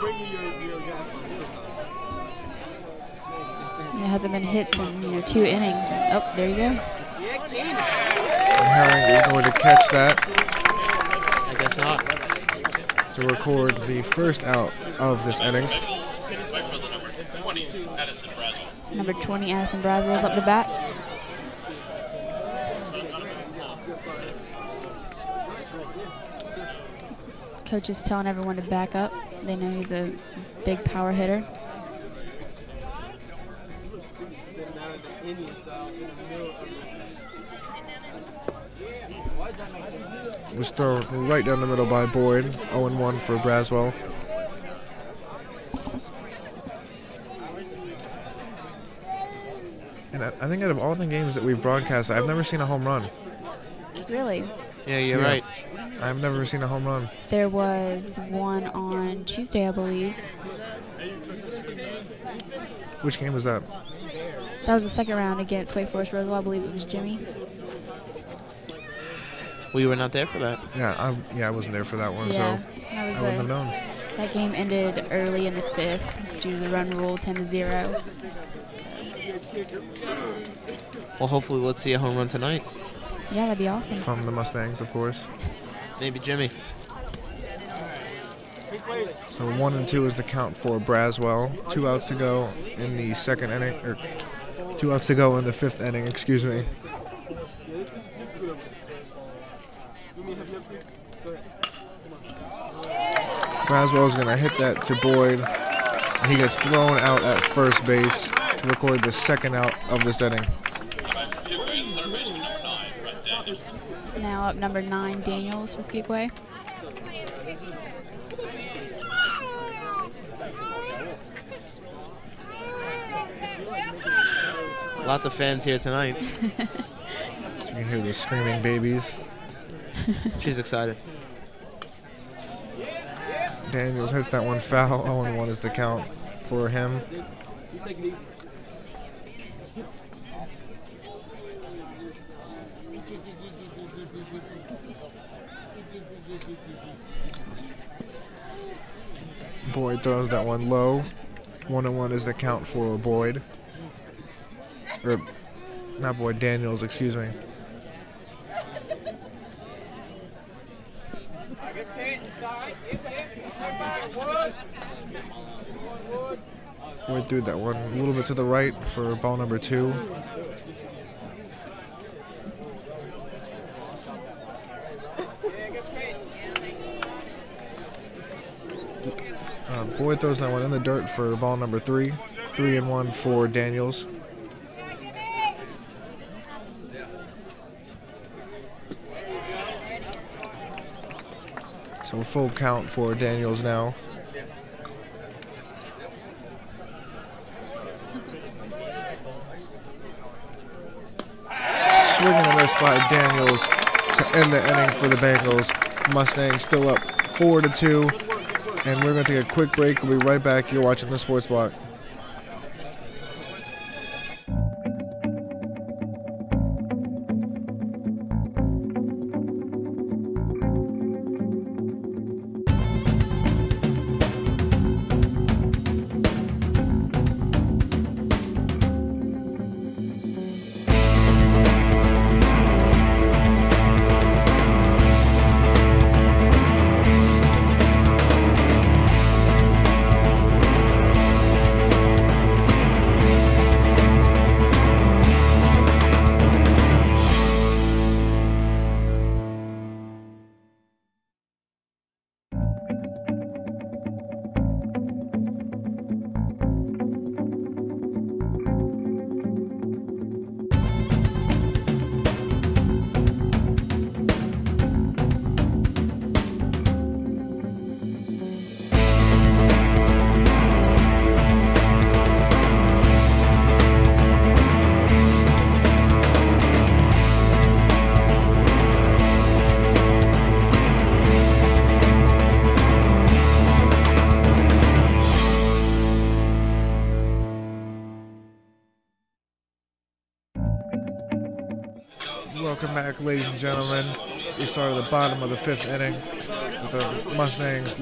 It hasn't been hits in 2 innings. Oh, there you go. Herring is going to catch that. I guess not. To record the first out of this inning. Number 20, Addison Braswell is up to bat. Coach is telling everyone to back up. They know he's a big power hitter. Was thrown right down the middle by Boyd. 0-1 for Braswell. And I think out of all the games that we've broadcast, I've never seen a home run. Really? Yeah, you're right. I've never seen a home run. There was one on Tuesday, I believe. Which game was that? That was the second round against Wake Forest Roswell. I believe it was Jimmy. We were not there for that. Yeah, I wasn't there for that one, Yeah, so that I was wouldn't have known. that game ended early in the 5th due to the run rule, 10-0. Well, hopefully let's see a home run tonight. Yeah, that'd be awesome. From the Mustangs, of course. Maybe Jimmy. So 1-2 is the count for Braswell. 2 outs to go in the 2nd inning, or 2 outs to go in the 5th inning, excuse me. Braswell's going to hit that to Boyd. And he gets thrown out at first base to record the 2nd out of this inning. Now up number 9, Daniels for Fuquay. Lots of fans here tonight. So you can hear the screaming babies. She's excited. Daniels hits that one foul. 0-1 is the count for him. Boyd throws that one low. 1-1 is the count for Boyd. Or, not Boyd, Daniels, excuse me. Boyd threw that one a little bit to the right for ball number 2. Boyd throws that one in the dirt for ball number 3. 3-1 for Daniels. So full count for Daniels now. Swing and a miss by Daniels to end the inning for the Bengals. Mustangs still up 4-2. And we're going to take a quick break. We'll be right back. You're watching the Sports Block. Welcome back, ladies and gentlemen. We started at the bottom of the 5th inning with the Mustangs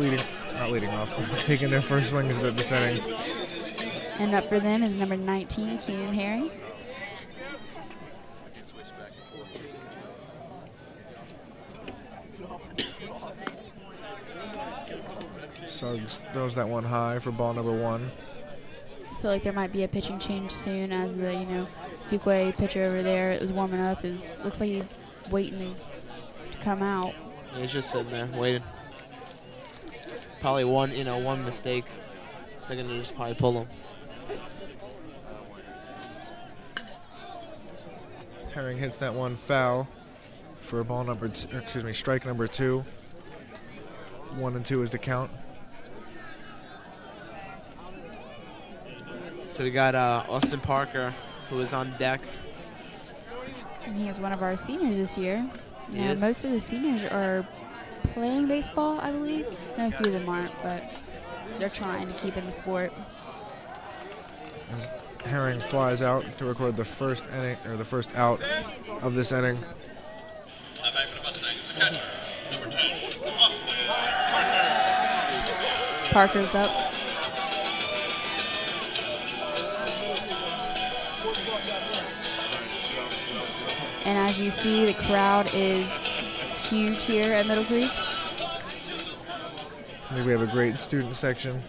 taking their first swings at this inning. And up for them is number 19, Keenan Herring. Suggs throws that one high for ball number 1. I feel like there might be a pitching change soon as the, Fuquay pitcher over there is warming up. Looks like he's waiting to come out. Yeah, he's just sitting there waiting. Probably one mistake. They're gonna just probably pull him. Herring hits that one foul for strike number 2. 1-2 is the count. So we got Austin Parker, who is on deck. And he is one of our seniors this year. He is? Most of the seniors are playing baseball, I believe. I know a few of them aren't, but they're trying to keep in the sport. As Herring flies out to record the first out of this inning. Now back for the Mustangs, the catcher, number 10, Austin Parker. Parker's up. And as you see, the crowd is huge here at Middle Creek. I think we have a great student section.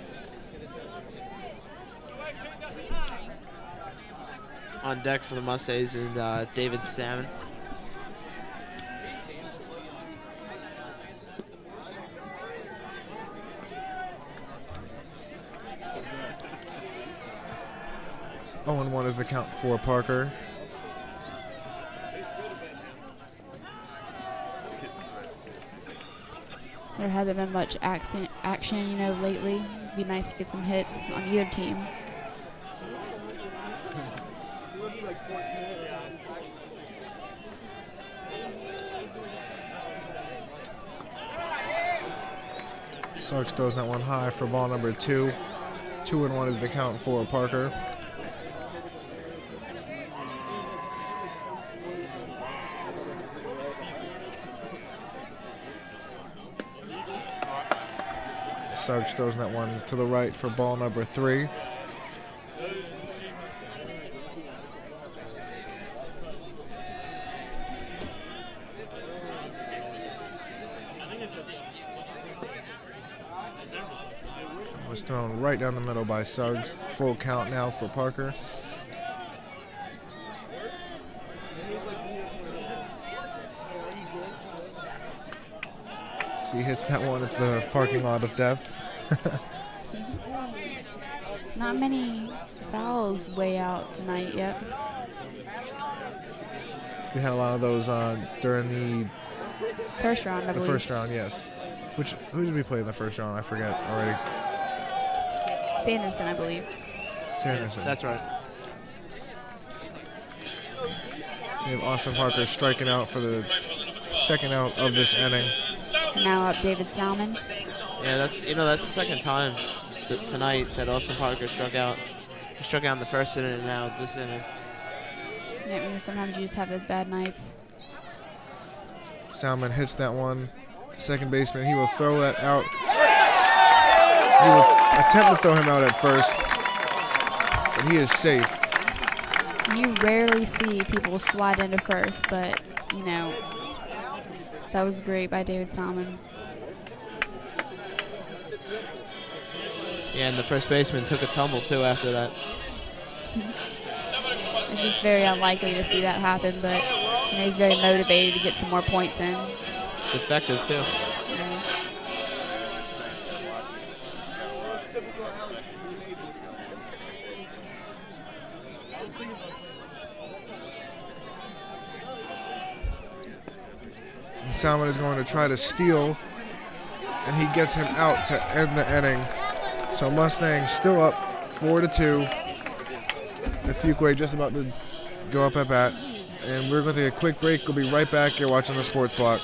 On deck for the Mustangs and David Salmon. Oh, and 1 is the count for Parker. There hasn't been much action, lately. It'd be nice to get some hits on either team. Suggs throws that one high for ball number 2. 2-1 is the count for Parker. Suggs throws that one to the right for ball number 3. Was thrown right down the middle by Suggs. Full count now for Parker. So he hits that one into the parking lot of death. Not many fouls way out tonight yet. We had a lot of those during the First round, I believe. first round, yes. Who did we play in the first round? I forget already. Sanderson, I believe. Sanderson. That's right. We have Austin Parker striking out for the second out of this inning. And now up David Salmon. Yeah, that's the second time tonight that Austin Parker struck out. He struck out in the first inning and now this inning. Yeah, sometimes you just have those bad nights. Salmon hits that one. The second baseman, he will throw that out. He will attempt to throw him out at first, but he is safe. You rarely see people slide into first, but, that was great by David Salmon. Yeah, and the first baseman took a tumble, too, after that. It's just very unlikely to see that happen, but he's very motivated to get some more points in. It's effective, too. Yeah. Salmon is going to try to steal, and he gets him out to end the inning. So Mustangs still up 4-2. The Fuquay just about to go up at bat. And we're going to take a quick break. We'll be right back. You're watching the Sports Block.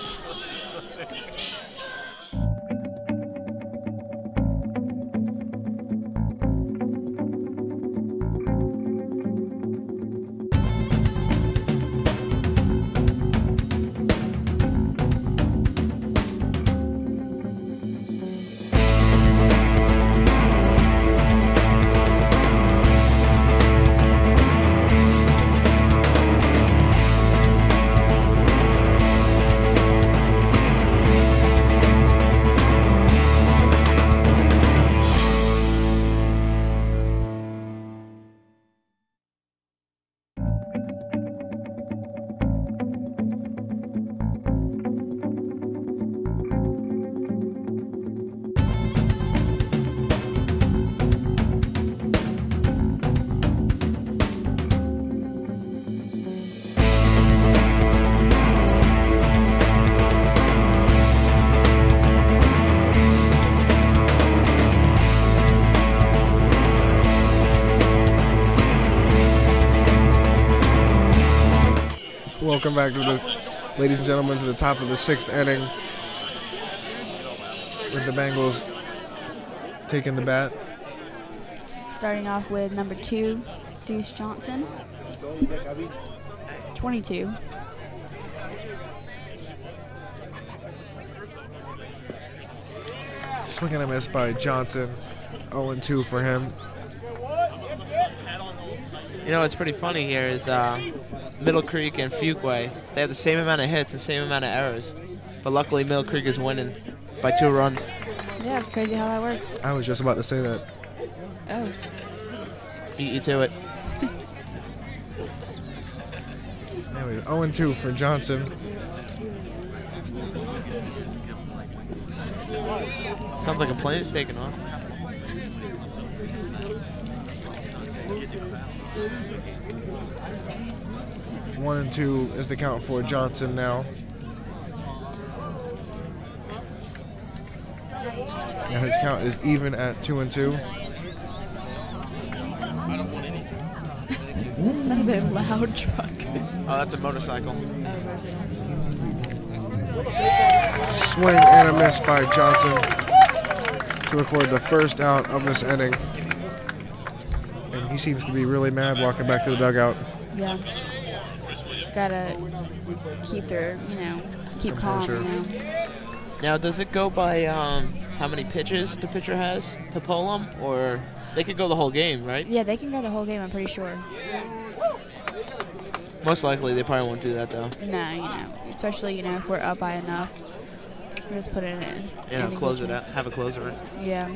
Welcome back to the, ladies and gentlemen, to the top of the 6th inning with the Bengals taking the bat. Starting off with number 2, Deuce Johnson. 22. Swing and a miss by Johnson. 0-2 for him. You know what's pretty funny here is Middle Creek and Fuquay, they have the same amount of hits and same amount of errors. But luckily Middle Creek is winning by 2 runs. Yeah, it's crazy how that works. I was just about to say that. Oh. Beat you to it. Anyways, 0-2 for Johnson. Sounds like a plane's taking off. One and 2 is the count for Johnson now. Now his count is even at 2-2. That is a loud truck. Oh, that's a motorcycle. Swing and a miss by Johnson to record the first out of this inning. And he seems to be really mad walking back to the dugout. Yeah. Gotta keep their, keep calm, Composure. Now, does it go by how many pitches the pitcher has to pull them, or they could go the whole game, right? Yeah, they can go the whole game, I'm pretty sure. Most likely, they probably won't do that though. No, especially, if we're up by enough. We'll just put it in. Yeah, close it out. Have a closer in. Yeah.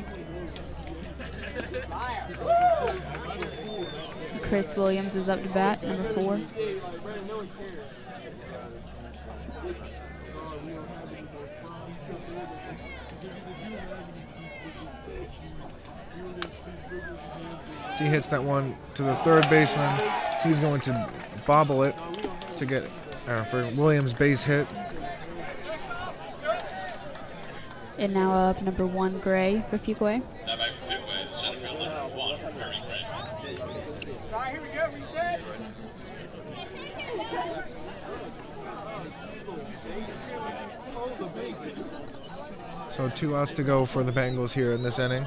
Chris Williams is up to bat, number 4. So he hits that one to the third baseman. He's going to bobble it to get for Williams' base hit. And now up number 1, Gray for Fuquay. Now back to Fuquay, center fielder number 1, Barry Gray. So 2 outs to go for the Bengals here in this inning.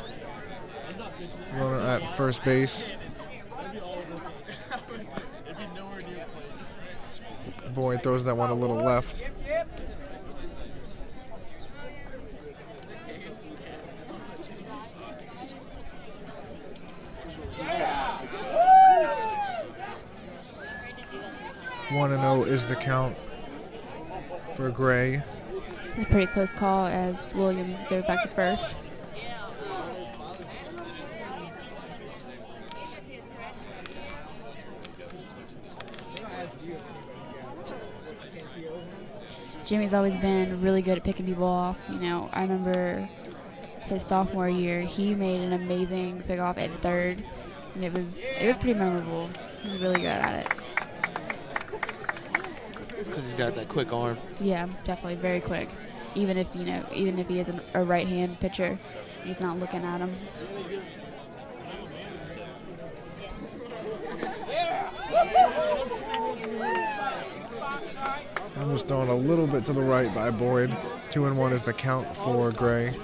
Runner at first base. Boyd throws that one a little left. One and 0 is the count for Gray. It's a pretty close call as Williams dove back to first. Jimmy's always been really good at picking people off. I remember his sophomore year, he made an amazing pickoff at third, and it was pretty memorable. He was really good at it. It's because he's got that quick arm. Yeah, definitely very quick. Even if he is a right-hand pitcher, he's not looking at him. I'm just throwing a little bit to the right by Boyd. 2-1 is the count for Gray.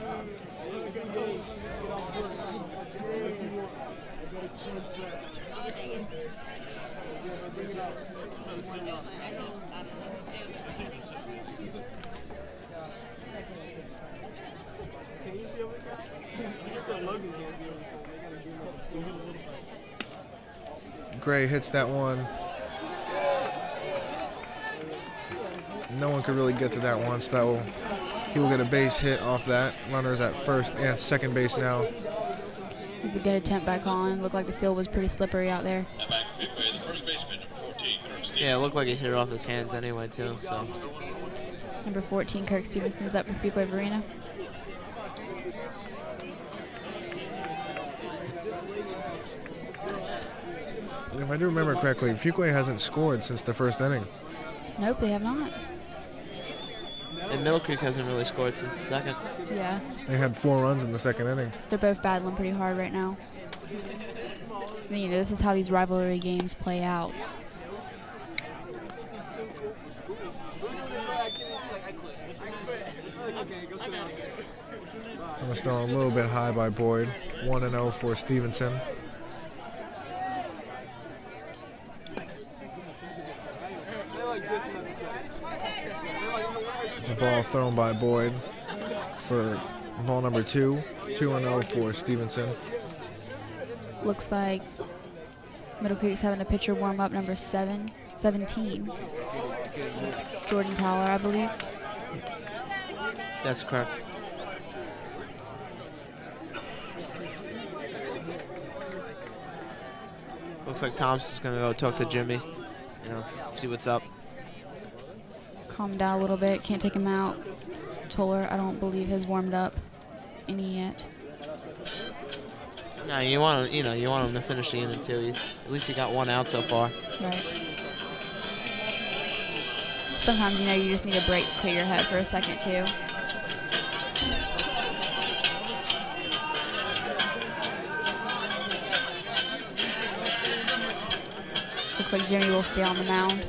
Gray hits that one. No one could really get to that one, so he will get a base hit off that. Runners at first and second base now. It's a good attempt by Colin. Looked like the field was pretty slippery out there. Now back to Fuquay, the first baseman, number 14, Kirk Stevens. Yeah, it looked like he hit it off his hands anyway too. So Number 14, Kirk Stevenson's up for Fuquay Varina. If I do remember correctly, Fuquay hasn't scored since the first inning. Nope, they have not. and Middle Creek hasn't really scored since the second. Yeah. They had 4 runs in the second inning. They're both battling pretty hard right now. This is how these rivalry games play out. That was thrown a little bit high by Boyd. 1-0 for Stevenson. It's a ball thrown by Boyd for ball number 2. 2-0 for Stevenson. Looks like Middle Creek's having a pitcher warm up, number 17. Jordan Tower, I believe. That's correct. Looks like Thompson's gonna go talk to Jimmy, see what's up. Calm down a little bit. Can't take him out. Toller, I don't believe, has warmed up any yet. No, you want him, you want him to finish the inning too. At least he got one out so far. Right. Sometimes, you just need a break to clear your head for a second too. Looks like Jimmy will stay on the mound.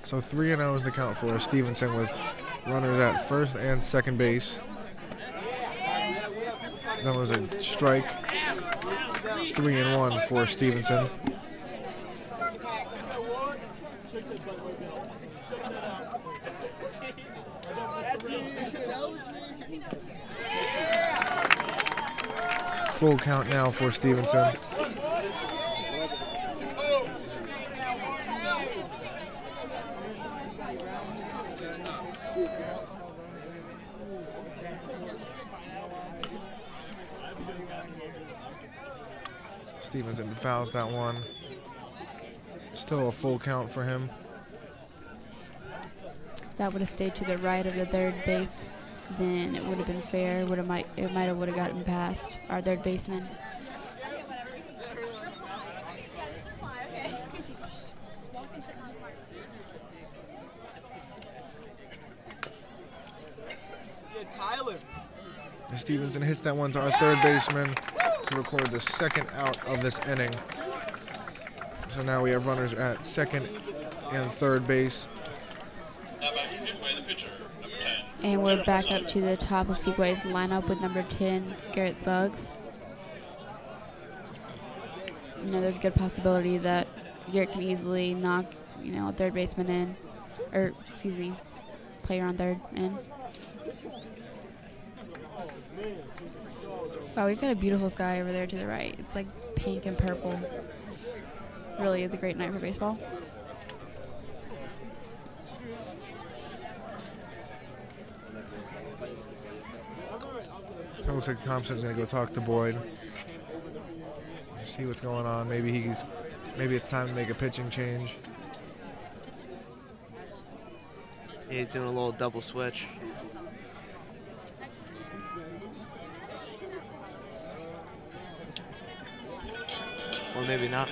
So 3-0 is the count for Stevenson with runners at first and second base. That was a strike. 3-1 for Stevenson. Full count now for Stevenson. Stevenson fouls that one. Still a full count for him. That would have stayed to the right of the third base, then it would have been fair. It might have gotten past our third baseman. And Stevenson hits that one to our third baseman to record the second out of this inning. So now we have runners at second and third base. And we're back up to the top of Fuquay's lineup with number 10, Garrett Suggs. There's a good possibility that Garrett can easily knock, a third baseman in, or excuse me, player on third in. Wow, we've got a beautiful sky over there to the right. It's like pink and purple. Really is a great night for baseball. It looks like Thompson's gonna go talk to Boyd. See what's going on. Maybe it's time to make a pitching change. Yeah, he's doing a little double switch. Or maybe not.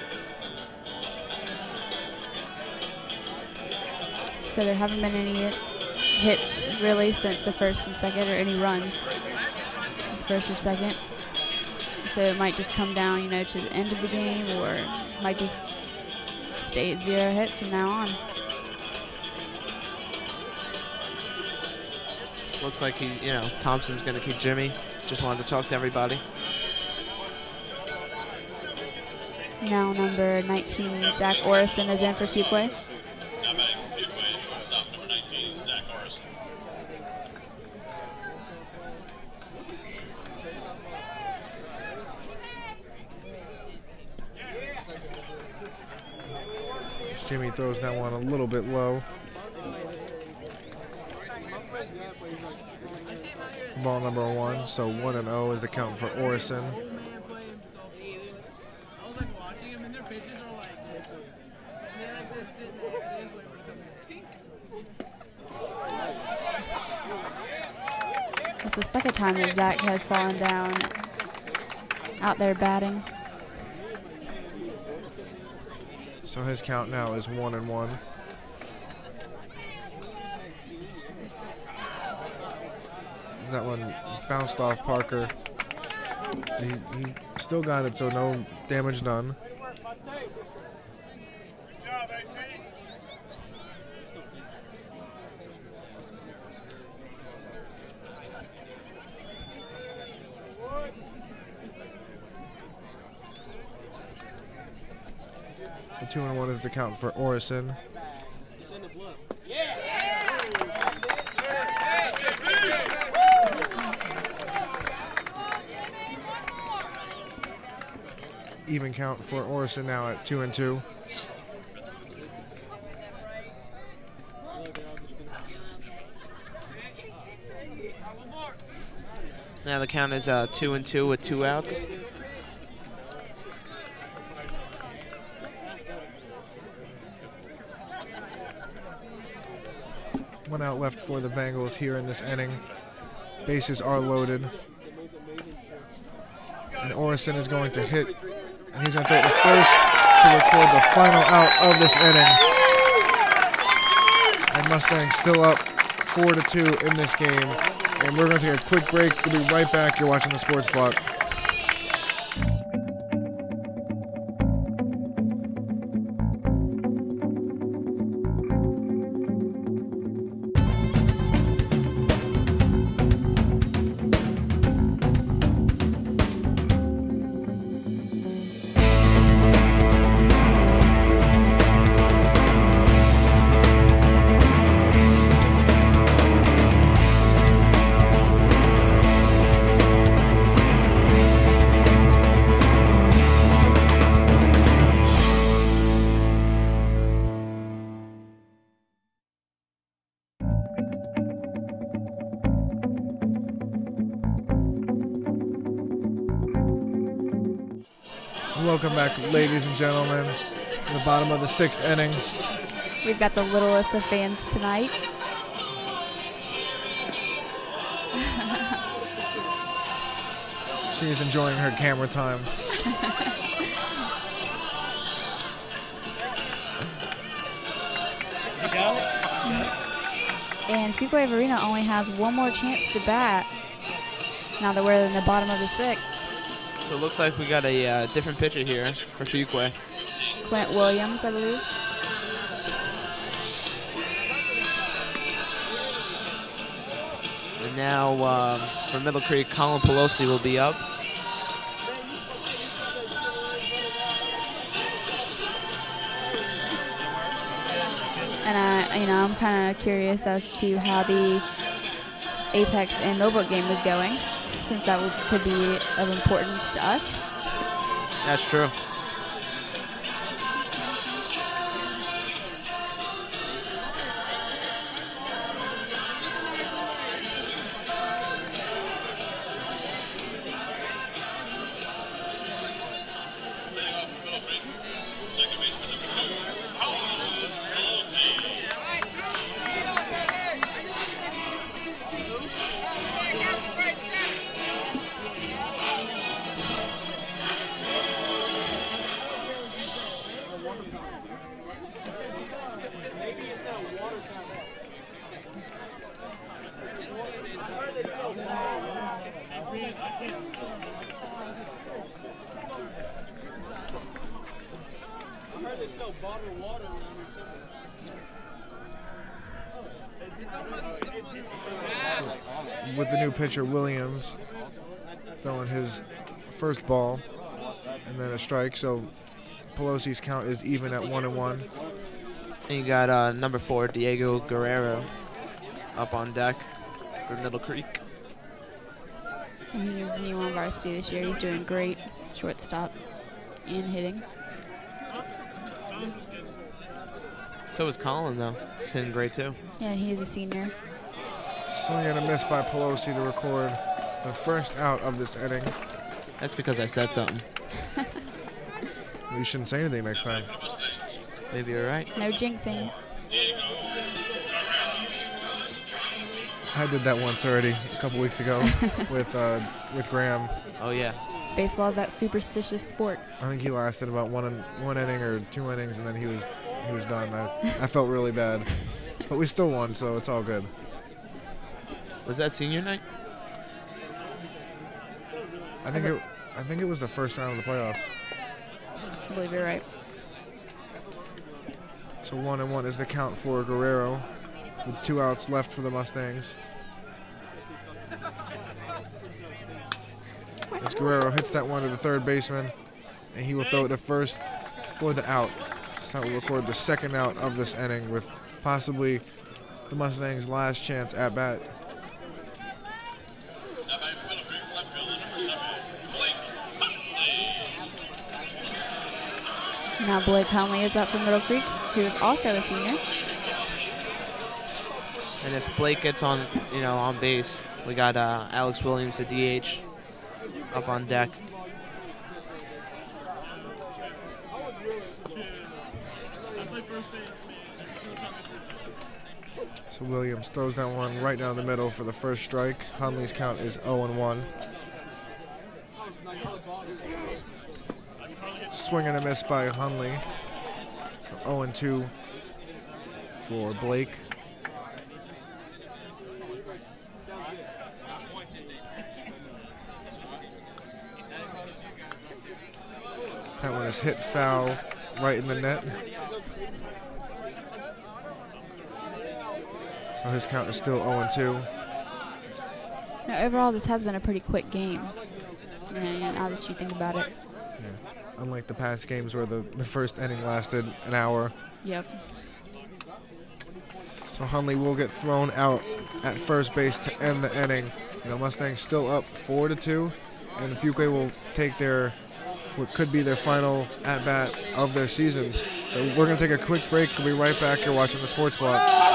So there haven't been any hits really since the first and second, or any runs since the first or second. So it might just come down, to the end of the game, or might just stay at 0 hits from now on. Looks like Thompson's going to keep Jimmy. Just wanted to talk to everybody. Now number 19, Zach Orison is in for Fuquay. Now batting for Fuquay, shortstop number 19, Zach Orison. Jimmy throws that one a little bit low. Ball number 1, so 1-0 is the count for Orison. It's the second time that Zach has fallen down out there batting. So his count now is 1-1. That one bounced off Parker. He still got it, so no damage done. So 2-1 is the count for Orison. Even count for Orison now at 2-2. Now the count is 2-2 with 2 outs. One out left for the Bengals here in this inning. Bases are loaded. And Orison is going to hit, and he's going to throw it to first to record the final out of this inning. And Mustangs still up 4-2 in this game. And we're going to take a quick break. We'll be right back. You're watching the Sports Block. Welcome back, ladies and gentlemen, to the bottom of the 6th inning. We've got the littlest of fans tonight. She is enjoying her camera time. And Fuquay Arena only has one more chance to bat now that we're in the bottom of the 6th. So it looks like we got a different pitcher here for Fuquay. Clint Williams, I believe. And now for Middle Creek, Colin Pelosi will be up. And I'm kind of curious as to how the Apex and Millbrook game is going, since that could be of importance to us. That's true. With the new pitcher, Williams, throwing his first ball and then a strike. So Pelosi's count is even at 1-1. And you got number 4, Diego Guerrero, up on deck for Middle Creek. And he is new on varsity this year. He's doing great, shortstop and hitting. So is Colin, though. He's hitting great, too. Yeah, and he is a senior. Swing and a miss by Pelosi to record the first out of this inning. That's because I said something. We shouldn't say anything next time. Maybe you're right. No jinxing. I did that once already a couple weeks ago with Graham. Oh, yeah. Baseball is that superstitious sport. I think he lasted about one inning or 2 innings, and then he was done. I felt really bad, but we still won, so it's all good. Was that senior night? I think it was the first round of the playoffs. I believe you're right. So 1-1 is the count for Guerrero, with 2 outs left for the Mustangs. As Guerrero hits that one to the third baseman, and he will throw it to first for the out. So that will record the second out of this inning, with possibly the Mustangs' last chance at bat. Now Blake Hunley is up for Middle Creek, who is also a senior. And if Blake gets on, on base, we got Alex Williams, the DH, up on deck. So Williams throws that one right down the middle for the first strike. Hunley's count is 0-1. Swing and a miss by Hunley. So 0-2 for Blake. That one is hit foul right in the net. So his count is still 0-2. Now, overall, this has been a pretty quick game. Now that you think about it. Yeah. Unlike the past games where the first inning lasted an hour. Yep. So Hunley will get thrown out at first base to end the inning. Mustangs still up 4-2, and Fuquay will take what could be their final at-bat of their season. So we're going to take a quick break. We'll be right back. You're watching the Sports Block.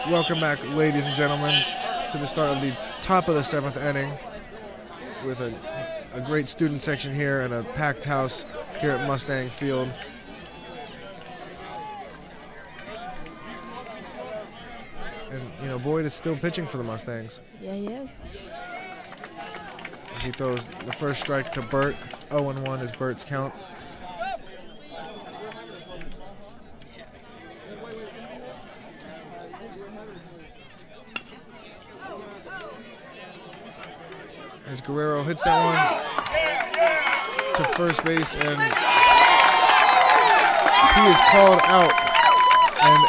Welcome back, ladies and gentlemen, to the start of the top of the 7th inning with a great student section here and a packed house here at Mustang Field. And, Boyd is still pitching for the Mustangs. Yeah, he is. He throws the first strike to Burt. 0-1 is Burt's count. As Guerrero hits that one to first base, and he is called out. And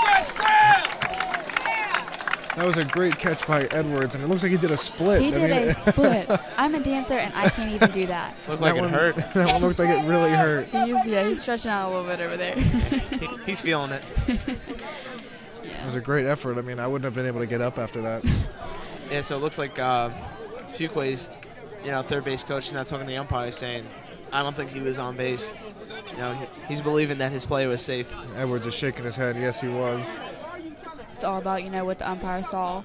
that was a great catch by Edwards, and it looks like he did a split. He did a split. I'm a dancer, and I can't even do that. Looked like it hurt. That one looked like it really hurt. He's stretching out a little bit over there. He's feeling it. It was a great effort. I mean, I wouldn't have been able to get up after that. Yeah, so it looks like Fuquay's third base coach is now talking to the umpire saying, I don't think he was on base. He's believing that his play was safe. Edwards is shaking his head. Yes, he was. It's all about, what the umpire saw.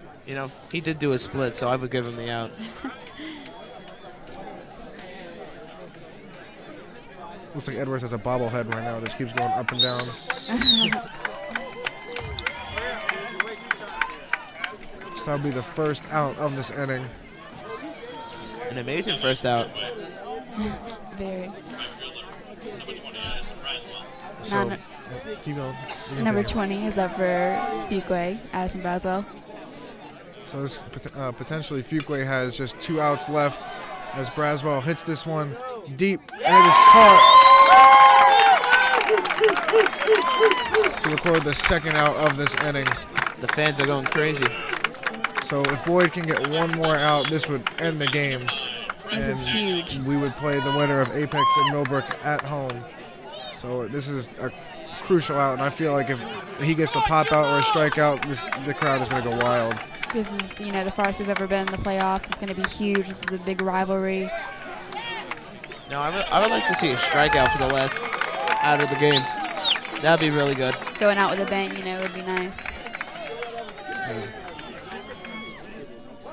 He did do a split, so I would give him the out. Looks like Edwards has a bobblehead right now. Just keeps going up and down. So that'll be the first out of this inning. An amazing first out. Very. So, keep going. Number 20 is up for Fuquay, Addison Braswell. So this potentially Fuquay has just 2 outs left as Braswell hits this one deep, and it is caught to record the second out of this inning. The fans are going crazy. So if Boyd can get one more out, this would end the game. This is huge. We would play the winner of Apex and Millbrook at home. So this is a crucial out, and I feel like if he gets a pop out or a strikeout, the crowd is going to go wild. This is, the farthest we've ever been in the playoffs. It's going to be huge. This is a big rivalry. No, I would like to see a strikeout for the last out of the game. That'd be really good. Going out with a bang, would be nice. As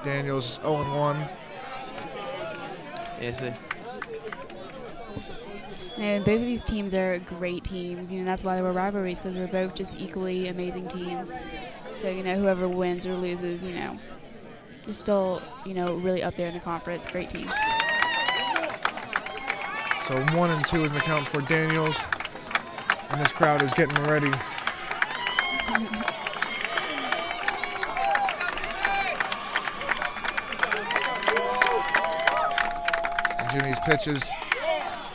Daniels 0-1. Yes, And both of these teams are great teams. That's why they were rivalries, because we're both just equally amazing teams. So, whoever wins or loses, is still, really up there in the conference. Great teams. So 1-2 is the count for Daniels. And this crowd is getting ready. And Jimmy's pitch is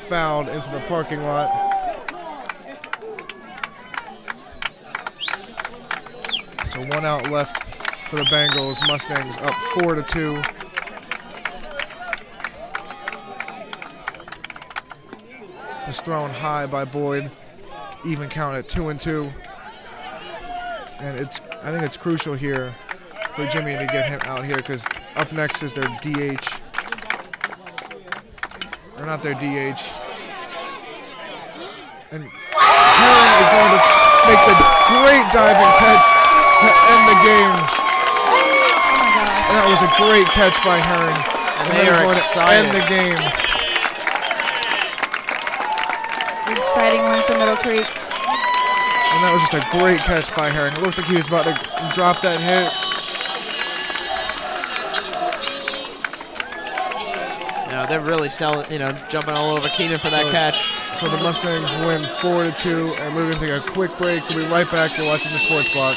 fouled into the parking lot. So 1 out left for the Bengals. Mustangs up 4-2. It's thrown high by Boyd. Even count at 2-2. And I think it's crucial here for Jimmy to get him out here, because up next is their DH. Or not their DH. And Herring is going to make the great diving catch to end the game. Oh my gosh. And that was a great catch by Herring. And they are going excited. to end the game. Exciting one for Middle Creek. And that was just a great catch by Herring. It looked like he was about to drop that hit. Yeah, they're really jumping all over Keenan for that catch. So the Mustangs win 4-2, and we're going to take a quick break. We'll be right back. You're watching the Sports Block.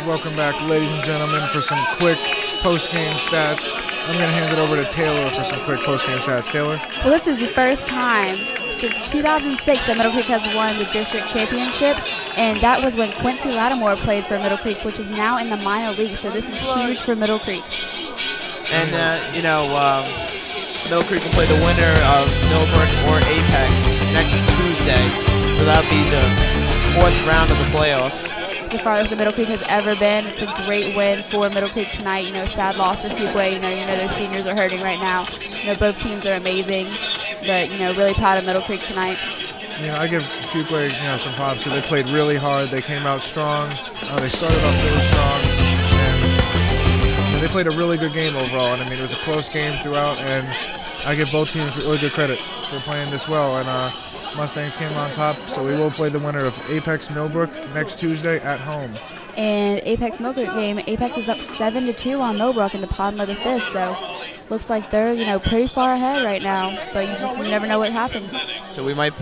Welcome back, ladies and gentlemen, for some quick post-game stats. I'm going to hand it over to Taylor for some quick post-game stats. Taylor? Well, this is the first time since 2006 that Middle Creek has won the district championship, and that was when Quincy Lattimore played for Middle Creek, which is now in the minor league, so this is huge for Middle Creek. And, Middle Creek will play the winner of Millbrook or Apex next Tuesday, so that'll be the 4th round of the playoffs. As far as the Middle Creek has ever been, it's a great win for Middle Creek tonight. Sad loss for Fuquay. Their seniors are hurting right now. Both teams are amazing, but really proud of Middle Creek tonight. I give Fuquay some props. They played really hard. They came out strong. They started off really strong, and they played a really good game overall. And it was a close game throughout, and I give both teams really good credit for playing this well. And Mustangs came on top, so we will play the winner of Apex Millbrook next Tuesday at home. And Apex Millbrook game, Apex is up 7-2 on Millbrook in the bottom of the 5th, so looks like they're pretty far ahead right now, but you never know what happens. So we might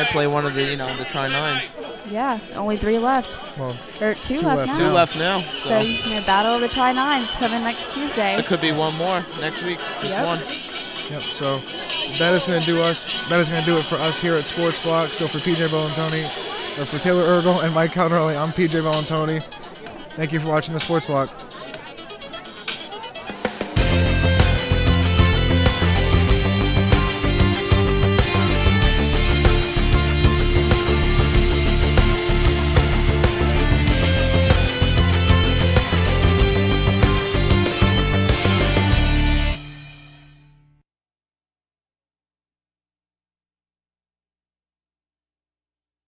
play one of the the Tri-9s. Yeah, only 3 left. Well, or 2 left now. 2 left now. So battle of the Tri-9s coming next Tuesday. It could be one more next week. Just one. Yep. So that is going to do us. That is going to do it for us here at Sports Block. So for PJ Valentoni, or for Taylor Ergel and Mike Calderelli, I'm PJ Valentoni. Thank you for watching the Sports Block.